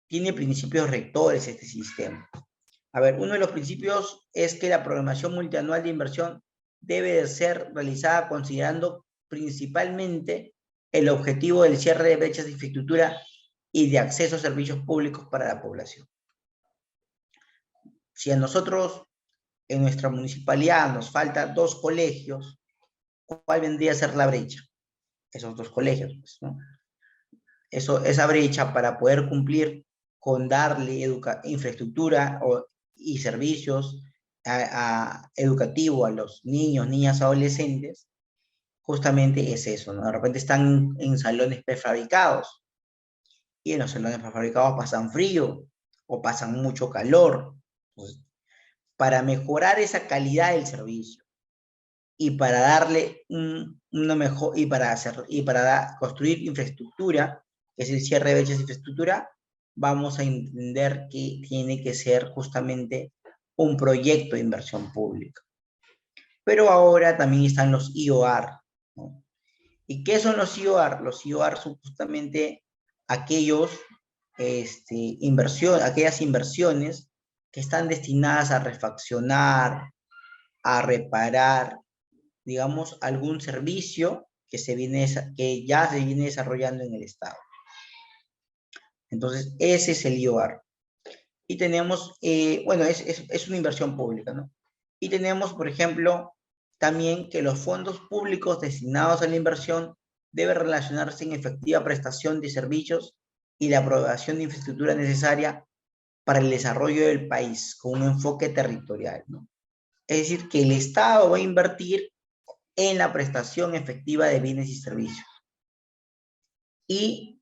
Tiene principios rectores este sistema. A ver, uno de los principios es que la programación multianual de inversión debe de ser realizada considerando principalmente el objetivo del cierre de brechas de infraestructura y de acceso a servicios públicos para la población. Si a nosotros, en nuestra municipalidad, nos faltan 2 colegios, ¿cuál vendría a ser la brecha? Esos 2 colegios, pues, ¿no? Esa brecha para poder cumplir con darle infraestructura y servicios educativo a los niños, niñas, adolescentes, justamente es eso, ¿no? De repente están en salones prefabricados, y en los salones prefabricados pasan frío o pasan mucho calor. Entonces, para mejorar esa calidad del servicio y para darle una mejor, construir infraestructura, que es el cierre de brechas de infraestructura, vamos a entender que tiene que ser justamente un proyecto de inversión pública. Pero ahora también están los IOR, ¿no? ¿Y qué son los IOR? Los IOR son justamente aquellos, aquellas inversiones que están destinadas a refaccionar, a reparar, digamos, algún servicio que ya se viene desarrollando en el Estado. Entonces, ese es el IOR. Y tenemos, bueno, es una inversión pública, ¿no? Y tenemos, por ejemplo, también que los fondos públicos destinados a la inversión deben relacionarse en efectiva prestación de servicios y la aprobación de infraestructura necesaria para el desarrollo del país, con un enfoque territorial, ¿no? Es decir, que el Estado va a invertir en la prestación efectiva de bienes y servicios. Y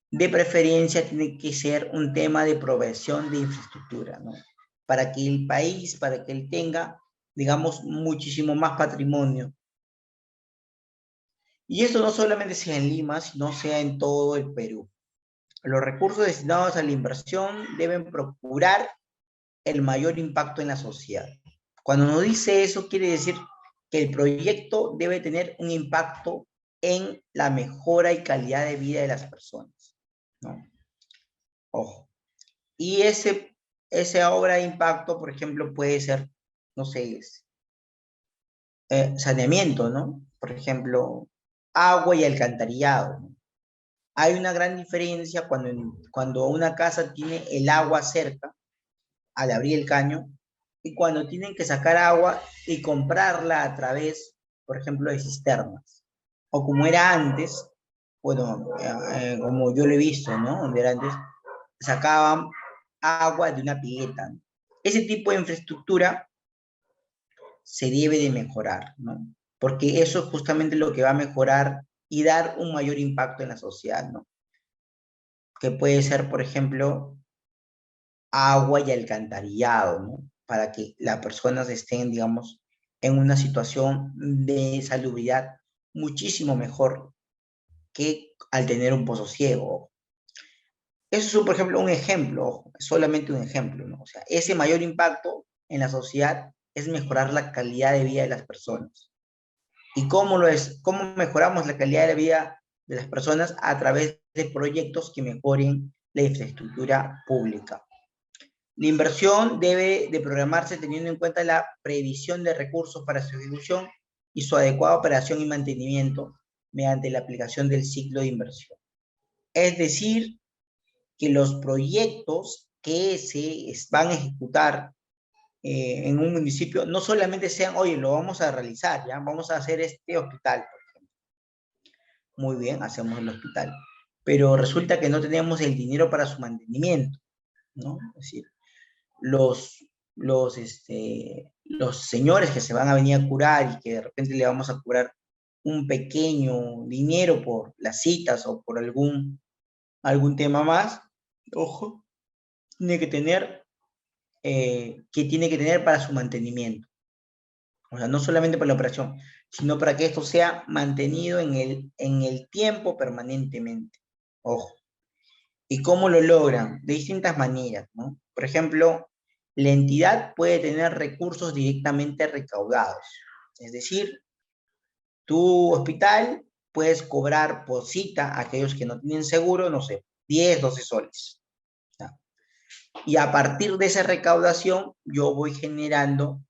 de preferencia tiene que ser un tema de provisión de infraestructura, ¿no? Para que el país, para que él tenga, digamos, muchísimo más patrimonio. Y esto no solamente sea en Lima, sino sea en todo el Perú. Los recursos destinados a la inversión deben procurar el mayor impacto en la sociedad. Cuando nos dice eso, quiere decir que el proyecto debe tener un impacto en la mejora y calidad de vida de las personas, ¿no? Ojo. Y esa obra de impacto, por ejemplo, puede ser, no sé, saneamiento, ¿no? Por ejemplo, agua y alcantarillado, ¿no? Hay una gran diferencia cuando una casa tiene el agua cerca, al abrir el caño, y cuando tienen que sacar agua y comprarla a través, por ejemplo, de cisternas. O como era antes, bueno, como yo lo he visto, ¿no? Donde era antes, sacaban agua de una pileta, ¿no? Ese tipo de infraestructura se debe de mejorar, ¿no? Porque eso es justamente lo que va a mejorar y dar un mayor impacto en la sociedad, ¿no? Que puede ser, por ejemplo, agua y alcantarillado, ¿no? Para que las personas estén, digamos, en una situación de salubridad muchísimo mejor que al tener un pozo ciego. Eso es, por ejemplo, un ejemplo, solamente un ejemplo, ¿no? O sea, ese mayor impacto en la sociedad es mejorar la calidad de vida de las personas. ¿Y cómo lo es? ¿Cómo mejoramos la calidad de vida de las personas? A través de proyectos que mejoren la infraestructura pública. La inversión debe de programarse teniendo en cuenta la previsión de recursos para su ejecución y su adecuada operación y mantenimiento mediante la aplicación del ciclo de inversión. Es decir, que los proyectos que se van a ejecutar en un municipio no solamente sean, oye, lo vamos a realizar, ya vamos a hacer este hospital, por ejemplo. Muy bien, hacemos el hospital, pero resulta que no tenemos el dinero para su mantenimiento, ¿no? Es decir, los, los señores que se van a venir a curar y que de repente le vamos a cobrar un pequeño dinero por las citas o por algún tema más, ojo, tiene que tener, tiene que tener para su mantenimiento. O sea, no solamente para la operación, sino para que esto sea mantenido en el tiempo permanentemente. Ojo. ¿Y cómo lo logran? De distintas maneras, ¿no? Por ejemplo, la entidad puede tener recursos directamente recaudados. Es decir, tu hospital puedes cobrar por cita a aquellos que no tienen seguro, no sé, 10, 12 soles. ¿Ya? Y a partir de esa recaudación, yo voy generando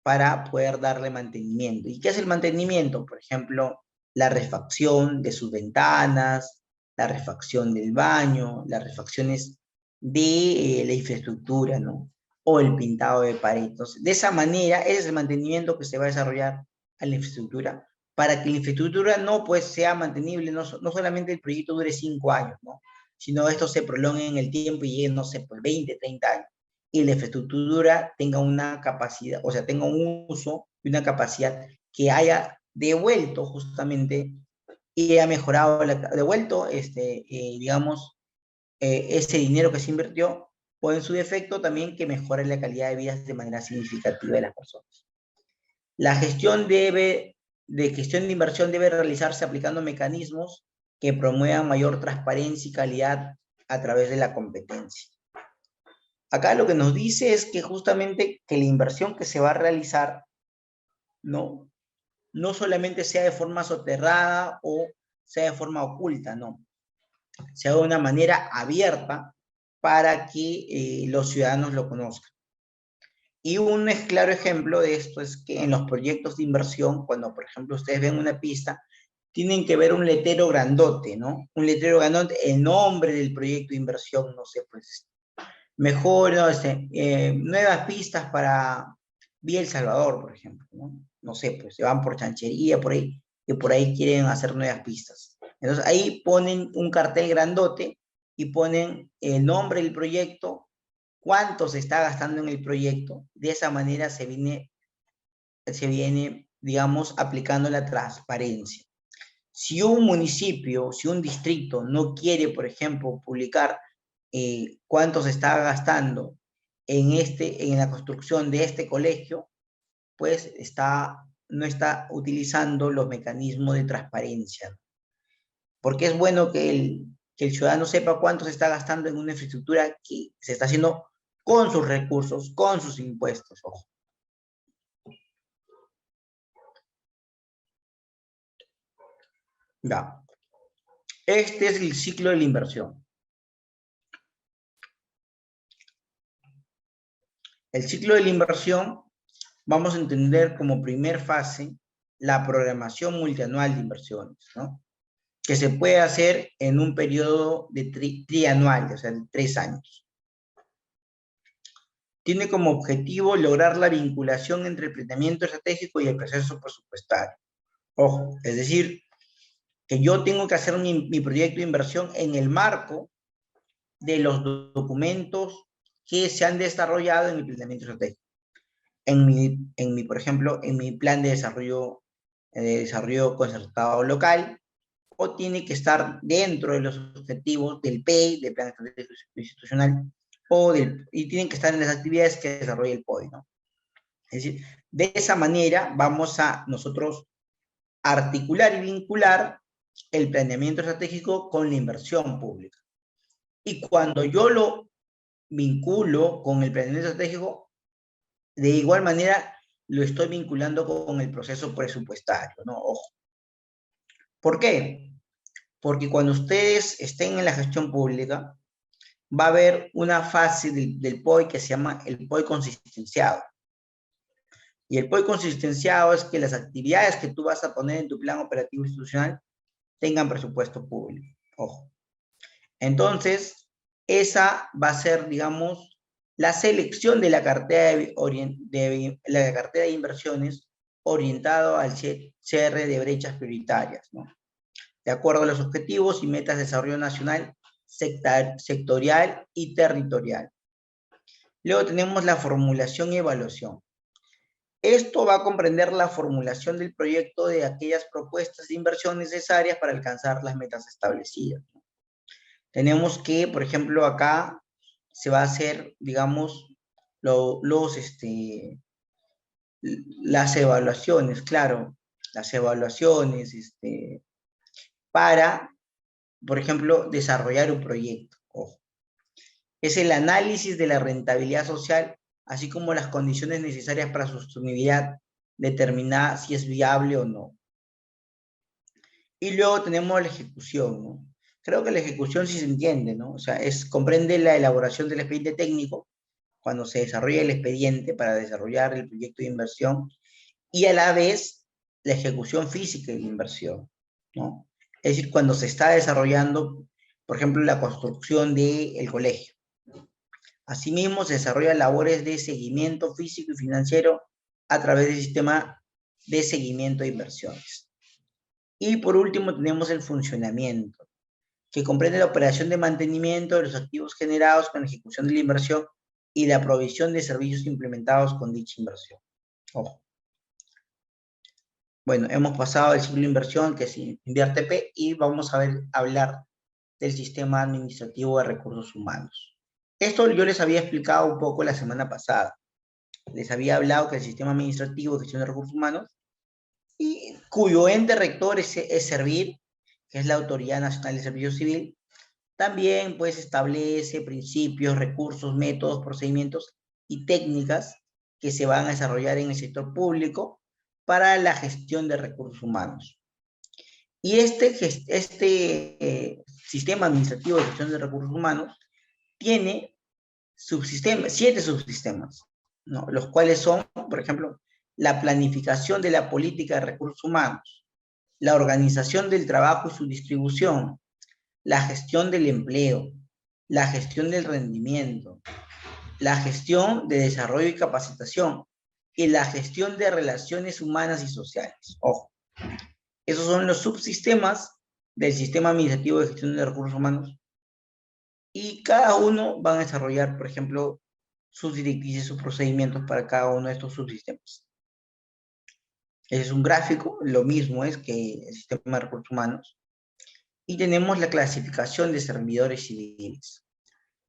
para poder darle mantenimiento. ¿Y qué es el mantenimiento? Por ejemplo, la refacción de sus ventanas, la refacción del baño, las refacciones de la infraestructura, ¿no? O el pintado de pared. Entonces, de esa manera, ese es el mantenimiento que se va a desarrollar a la infraestructura, para que la infraestructura no pues sea mantenible, no solamente el proyecto dure 5 años, ¿no? Sino esto se prolongue en el tiempo y llegue, no sé, por 20, 30 años. y la infraestructura tenga una capacidad, o sea, tenga un uso y una capacidad que haya devuelto justamente y haya mejorado, devuelto, digamos, ese dinero que se invirtió, o en su defecto también que mejore la calidad de vida de manera significativa de las personas. La gestión de inversión debe realizarse aplicando mecanismos que promuevan mayor transparencia y calidad a través de la competencia. Acá lo que nos dice es que justamente que la inversión que se va a realizar no, no solamente sea de forma soterrada o sea de forma oculta, no, sea de una manera abierta para que los ciudadanos lo conozcan. Y un claro ejemplo de esto es que en los proyectos de inversión, cuando por ejemplo ustedes ven una pista, tienen que ver un letrero grandote, ¿no? Un letrero grandote, el nombre del proyecto de inversión, no sé, pues, mejor, no, nuevas pistas para Vía El Salvador, por ejemplo, ¿no? No sé, pues se van por Chanchería, por ahí, que por ahí quieren hacer nuevas pistas. Entonces ahí ponen un cartel grandote y ponen el nombre del proyecto, cuánto se está gastando en el proyecto. De esa manera se viene, digamos, aplicando la transparencia. Si un municipio, si un distrito no quiere, por ejemplo, publicar cuánto se está gastando en la construcción de este colegio, pues no está utilizando los mecanismos de transparencia. Porque es bueno que el ciudadano sepa cuánto se está gastando en una infraestructura que se está haciendo con sus recursos, con sus impuestos, ojo. Ya. Este es el ciclo de la inversión. El ciclo de la inversión vamos a entender como primer fase la programación multianual de inversiones, ¿no? Que se puede hacer en un periodo de trianual, o sea, de 3 años. Tiene como objetivo lograr la vinculación entre el planeamiento estratégico y el proceso presupuestario. Ojo, es decir, que yo tengo que hacer mi proyecto de inversión en el marco de los documentos que se han desarrollado en el planeamiento estratégico. Por ejemplo, en mi plan de desarrollo concertado local, o tiene que estar dentro de los objetivos del PEI, del Plan Estratégico Institucional, y tienen que estar en las actividades que desarrolla el POI, ¿no? Es decir, de esa manera vamos a nosotros articular y vincular el planeamiento estratégico con la inversión pública. Y cuando yo lo vinculo con el planeamiento estratégico, de igual manera lo estoy vinculando con el proceso presupuestario, ¿no? Ojo. ¿Por qué? Porque cuando ustedes estén en la gestión pública, va a haber una fase del POI que se llama el POI consistenciado. Y el POI consistenciado es que las actividades que tú vas a poner en tu plan operativo institucional tengan presupuesto público. Ojo. Entonces, esa va a ser, digamos, la selección de la cartera de inversiones orientado al cierre de brechas prioritarias, ¿no? De acuerdo a los objetivos y metas de desarrollo nacional, sectorial y territorial. Luego tenemos la formulación y evaluación. Esto va a comprender la formulación del proyecto de aquellas propuestas de inversión necesarias para alcanzar las metas establecidas. Tenemos que, por ejemplo, acá se va a hacer, digamos, las evaluaciones, claro, las evaluaciones, para, por ejemplo, desarrollar un proyecto. Ojo. Es el análisis de la rentabilidad social, así como las condiciones necesarias para su sostenibilidad, determinar si es viable o no. Y luego tenemos la ejecución, ¿no? Creo que la ejecución sí se entiende, ¿no? O sea, comprende la elaboración del expediente técnico, cuando se desarrolla el expediente para desarrollar el proyecto de inversión, y a la vez la ejecución física de la inversión, ¿no? Es decir, cuando se está desarrollando, por ejemplo, la construcción del colegio. Asimismo, se desarrollan labores de seguimiento físico y financiero a través del sistema de seguimiento de inversiones. Y por último, tenemos el funcionamiento, que comprende la operación de mantenimiento de los activos generados con la ejecución de la inversión y la provisión de servicios implementados con dicha inversión. Ojo. Bueno, hemos pasado el ciclo de inversión, que es Invierte P, y vamos a hablar del sistema administrativo de recursos humanos. Esto yo les había explicado un poco la semana pasada. Les había hablado que el sistema administrativo de gestión de recursos humanos, y cuyo ente rector es Servir, que es la Autoridad Nacional de Servicio Civil, también pues establece principios, recursos, métodos, procedimientos y técnicas que se van a desarrollar en el sector público para la gestión de recursos humanos. Y este sistema administrativo de gestión de recursos humanos tiene 7 subsistemas, ¿no? Los cuales son, por ejemplo, la planificación de la política de recursos humanos, la organización del trabajo y su distribución, la gestión del empleo, la gestión del rendimiento, la gestión de desarrollo y capacitación, y la gestión de relaciones humanas y sociales. Ojo, esos son los subsistemas del sistema administrativo de gestión de recursos humanos, y cada uno va a desarrollar, por ejemplo, sus directrices, sus procedimientos para cada uno de estos subsistemas. Ese es un gráfico, lo mismo es que el sistema de recursos humanos. Y tenemos la clasificación de servidores civiles,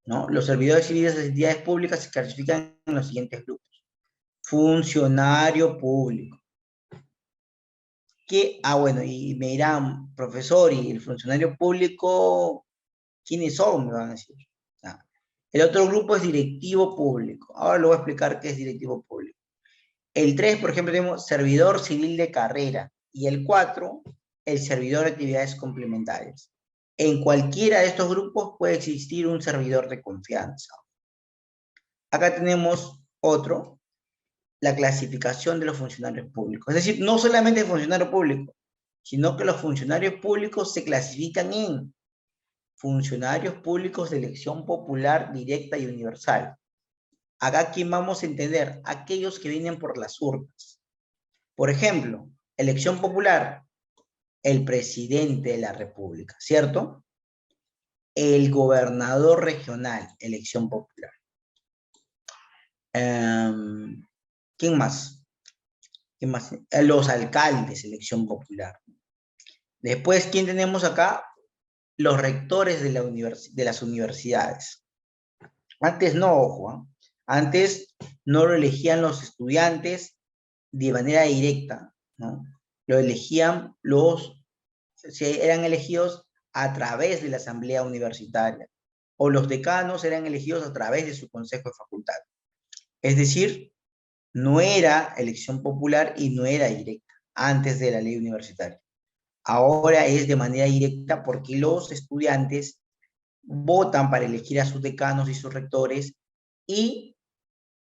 ¿no? Los servidores civiles de las entidades públicas se clasifican en los siguientes grupos. Funcionario público. Bueno, y me dirán, profesor, ¿y el funcionario público quiénes son? Me van a decir. El otro grupo es directivo público. Ahora lo voy a explicar qué es directivo público. El 3, por ejemplo, tenemos servidor civil de carrera. Y el 4, el servidor de actividades complementarias. En cualquiera de estos grupos puede existir un servidor de confianza. Acá tenemos otro, la clasificación de los funcionarios públicos. Es decir, no solamente el funcionario público, sino que los funcionarios públicos se clasifican en funcionarios públicos de elección popular, directa y universal. Acá, ¿quién vamos a entender? Aquellos que vienen por las urnas. Por ejemplo, elección popular, el presidente de la República, ¿cierto? El gobernador regional, elección popular. ¿Quién más? ¿Quién más? Los alcaldes, elección popular. Después, ¿quién tenemos acá? Los rectores de las universidades. Antes no, ojo, ¿eh? Antes no lo elegían los estudiantes de manera directa, ¿no? Lo elegían eran elegidos a través de la asamblea universitaria, o los decanos eran elegidos a través de su consejo de facultad. Es decir, no era elección popular y no era directa antes de la ley universitaria. Ahora es de manera directa porque los estudiantes votan para elegir a sus decanos y sus rectores, y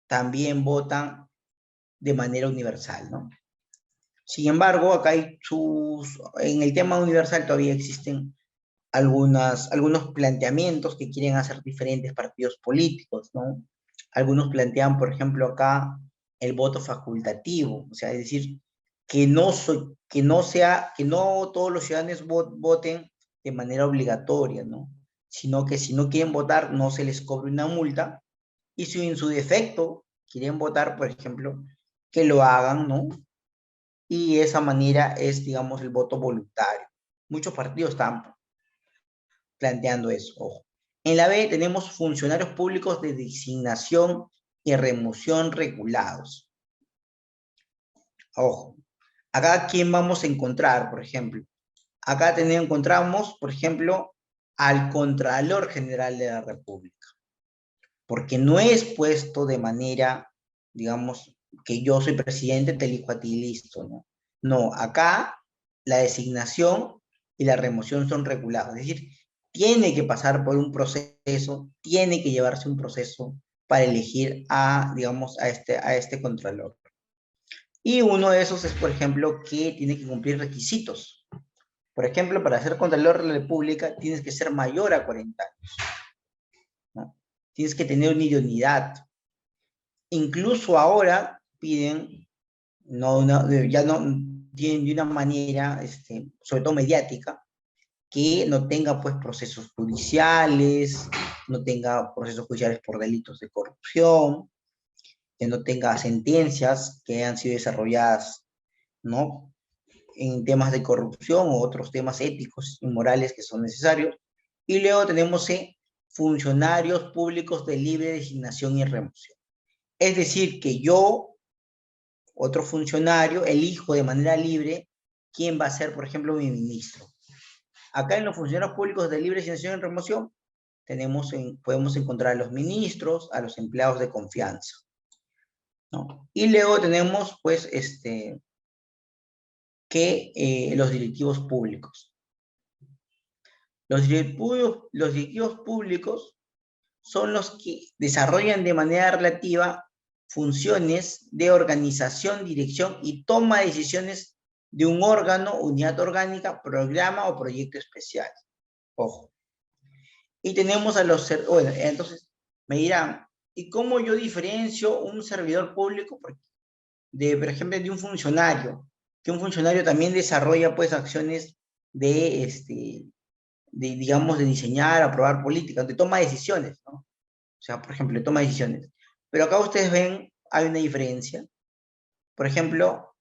también votan de manera universal, ¿no? Sin embargo, acá en el tema universal todavía existen algunos planteamientos que quieren hacer diferentes partidos políticos, ¿no? Algunos plantean, por ejemplo, acá el voto facultativo, o sea, es decir, que no todos los ciudadanos voten de manera obligatoria, ¿no? Sino que si no quieren votar, no se les cobre una multa, y si en su defecto quieren votar, por ejemplo, que lo hagan, ¿no? Y de esa manera es, digamos, el voto voluntario. Muchos partidos están planteando eso, ojo. En la B tenemos funcionarios públicos de designación y remoción regulados. Ojo. Acá, ¿quién vamos a encontrar, por ejemplo? Acá encontramos, por ejemplo, al Contralor General de la República. Porque no es puesto de manera, digamos, que yo soy presidente, te elijo a ti, listo, ¿no? No, acá la designación y la remoción son regulados. Es decir, tiene que pasar por un proceso, tiene que llevarse un proceso para elegir digamos, a este contralor. Y uno de esos es, por ejemplo, que tiene que cumplir requisitos. Por ejemplo, para ser contralor de la República tienes que ser mayor a 40 años, ¿no? Tienes que tener una idoneidad. Incluso ahora piden, ya no tienen de una manera, sobre todo mediática, que no tenga pues procesos judiciales, no tenga procesos judiciales por delitos de corrupción, que no tenga sentencias que hayan sido desarrolladas, ¿no?, en temas de corrupción u otros temas éticos y morales que son necesarios. Y luego tenemos funcionarios públicos de libre designación y remoción. Es decir, que yo, otro funcionario, elijo de manera libre quién va a ser, por ejemplo, mi ministro. Acá en los funcionarios públicos de libre designación y remoción podemos encontrar a los ministros, a los empleados de confianza, ¿no? Y luego tenemos, pues, los directivos públicos. Los directivos públicos son los que desarrollan de manera relativa funciones de organización, dirección y toma de decisiones de un órgano, unidad orgánica, programa o proyecto especial. Ojo. Y tenemos a los... Bueno, entonces me dirán, ¿y cómo yo diferencio un servidor público por ejemplo, de un funcionario? Que un funcionario también desarrolla, pues, acciones digamos, de diseñar, aprobar políticas, de toma de decisiones, ¿no? O sea, por ejemplo, de toma de decisiones. Pero acá ustedes ven, hay una diferencia. Por ejemplo,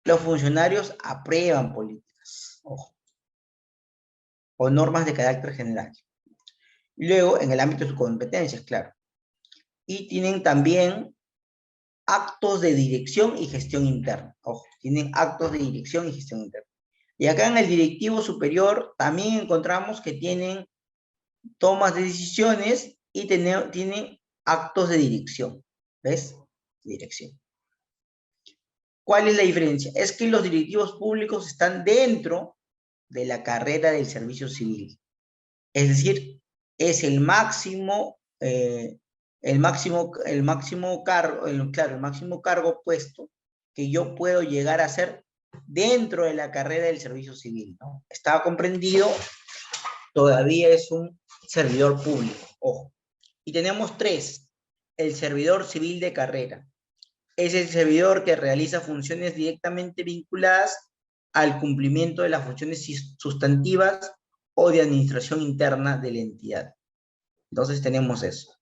los funcionarios aprueban políticas, ojo, o normas de carácter general. Luego, en el ámbito de sus competencias, claro. Y tienen también actos de dirección y gestión interna. Ojo, tienen actos de dirección y gestión interna. Y acá en el directivo superior también encontramos que tienen tomas de decisiones y tienen actos de dirección. ¿Ves? Dirección. ¿Cuál es la diferencia? Es que los directivos públicos están dentro de la carrera del servicio civil. Es decir, es el máximo cargo puesto que yo puedo llegar a ser dentro de la carrera del servicio civil, ¿no? Está comprendido, todavía es un servidor público, ojo. Y tenemos tres: el servidor civil de carrera. Es el servidor que realiza funciones directamente vinculadas al cumplimiento de las funciones sustantivas o de administración interna de la entidad. Entonces tenemos eso.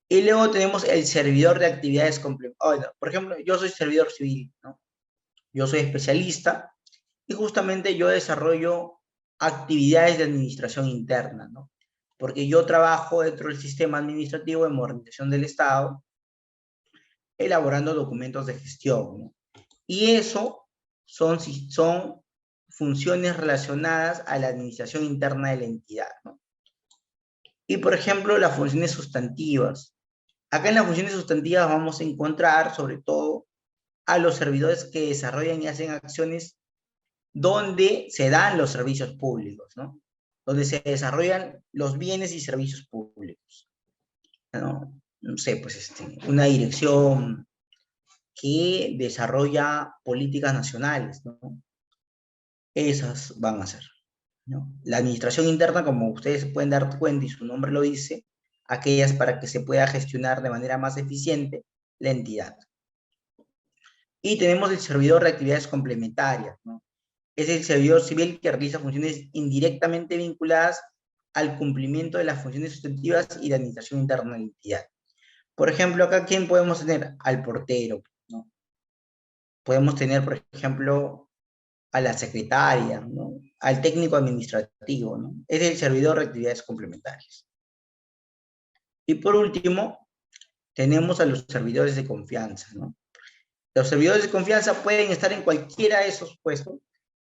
Y luego tenemos el servidor de actividades complementarias. Por ejemplo, yo soy servidor civil, ¿no? Yo soy especialista y justamente yo desarrollo actividades de administración interna, ¿no? Porque yo trabajo dentro del sistema administrativo de modernización del Estado, elaborando documentos de gestión, ¿no? Y eso son funciones relacionadas a la administración interna de la entidad, ¿no? Y, por ejemplo, las funciones sustantivas. Acá en las funciones sustantivas vamos a encontrar, sobre todo, a los servidores que desarrollan y hacen acciones donde se dan los servicios públicos, ¿no? Donde se desarrollan los bienes y servicios públicos, ¿no? No sé, pues una dirección que desarrolla políticas nacionales, ¿no? Esas van a ser, ¿no? La administración interna, como ustedes pueden dar cuenta y su nombre lo dice, aquellas para que se pueda gestionar de manera más eficiente la entidad. Y tenemos el servidor de actividades complementarias, ¿no? Es el servidor civil que realiza funciones indirectamente vinculadas al cumplimiento de las funciones sustantivas y de administración interna de la entidad. Por ejemplo, acá, ¿quién podemos tener? Al portero, ¿no? Podemos tener, por ejemplo, a la secretaria, ¿no? Al técnico administrativo, ¿no? Es el servidor de actividades complementarias. Y por último, tenemos a los servidores de confianza, ¿no? Los servidores de confianza pueden estar en cualquiera de esos puestos,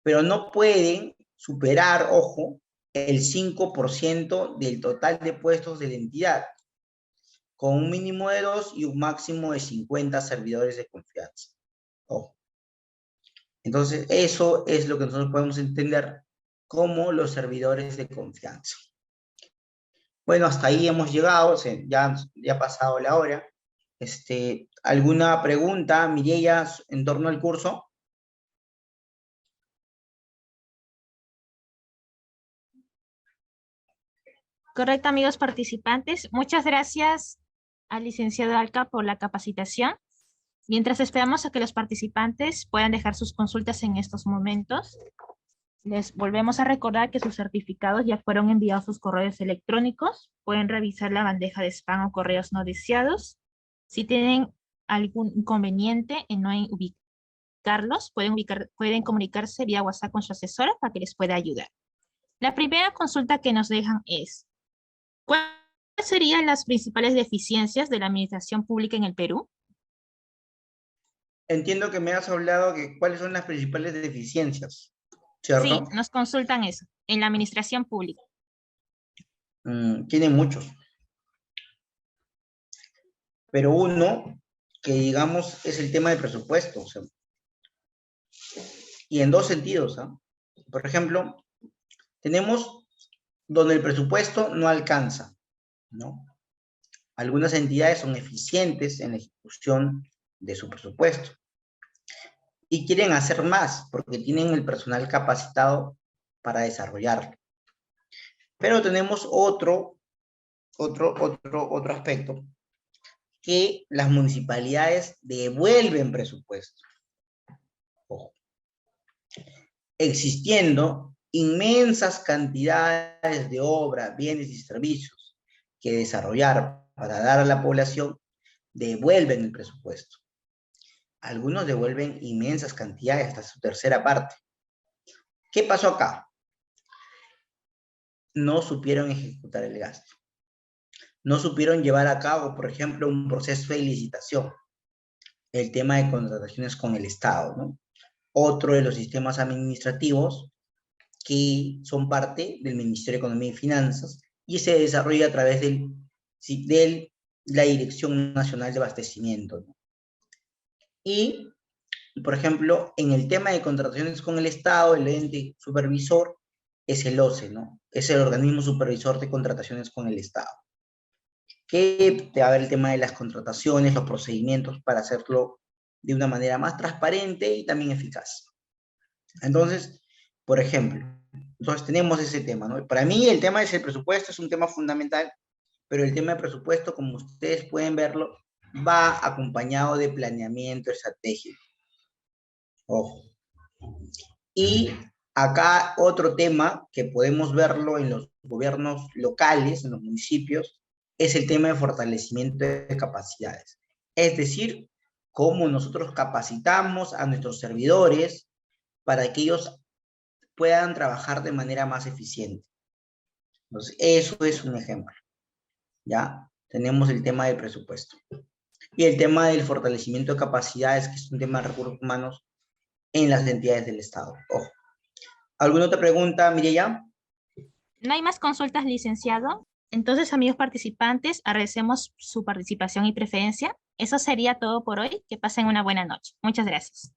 pero no pueden superar, ojo, el 5% del total de puestos de la entidad, con un mínimo de 2 y un máximo de 50 servidores de confianza. Ojo. Entonces, eso es lo que nosotros podemos entender como los servidores de confianza. Bueno, hasta ahí hemos llegado, ya ha pasado la hora. ¿Alguna pregunta, Mireia, en torno al curso? Correcto, amigos participantes. Muchas gracias al licenciado Alca por la capacitación. Mientras esperamos a que los participantes puedan dejar sus consultas en estos momentos, Les volvemos a recordar que sus certificados ya fueron enviados a sus correos electrónicos. Pueden revisar la bandeja de spam o correos no deseados. Si tienen algún inconveniente en no ubicarlos, pueden comunicarse vía WhatsApp con su asesora para que les pueda ayudar. La primera consulta que nos dejan es, ¿cuáles serían las principales deficiencias de la administración pública en el Perú? Entiendo que me has hablado de cuáles son las principales deficiencias, Sí, ¿cierto? nos consultan eso, en la administración pública. Tiene muchos, pero uno que digamos es el tema del presupuesto, o sea, y en dos sentidos, ¿ah? Por ejemplo, tenemos donde el presupuesto no alcanza, ¿no? Algunas entidades son eficientes en la ejecución de su presupuesto y quieren hacer más porque tienen el personal capacitado para desarrollarlo. Pero tenemos otro aspecto, que las municipalidades devuelven presupuesto. Ojo. Existiendo inmensas cantidades de obras, bienes y servicios que desarrollar para dar a la población, devuelven el presupuesto. Algunos devuelven inmensas cantidades, hasta su tercera parte. ¿Qué pasó acá? No supieron ejecutar el gasto. No supieron llevar a cabo, por ejemplo, un proceso de licitación. El tema de contrataciones con el Estado, ¿no? Otro de los sistemas administrativos que son parte del Ministerio de Economía y Finanzas y se desarrolla a través de la Dirección Nacional de Abastecimiento, ¿no? Y, por ejemplo, en el tema de contrataciones con el Estado, el ente supervisor es el OCE, ¿no? Es el organismo supervisor de contrataciones con el Estado, que te va a ver el tema de las contrataciones, los procedimientos para hacerlo de una manera más transparente y también eficaz. Entonces, por ejemplo, entonces tenemos ese tema, ¿no? Para mí el tema es el presupuesto, es un tema fundamental, pero el tema de presupuesto, como ustedes pueden verlo, va acompañado de planeamiento estratégico. Ojo. Y acá otro tema que podemos verlo en los gobiernos locales, en los municipios, es el tema de fortalecimiento de capacidades. Es decir, cómo nosotros capacitamos a nuestros servidores para que ellos puedan trabajar de manera más eficiente. Entonces, eso es un ejemplo. ¿Ya? Tenemos el tema del presupuesto. Y el tema del fortalecimiento de capacidades, que es un tema de recursos humanos en las entidades del Estado. Ojo. ¿Alguna otra pregunta, Mireya? ¿No hay más consultas, licenciado? Entonces, amigos participantes, agradecemos su participación y preferencia. Eso sería todo por hoy. Que pasen una buena noche. Muchas gracias.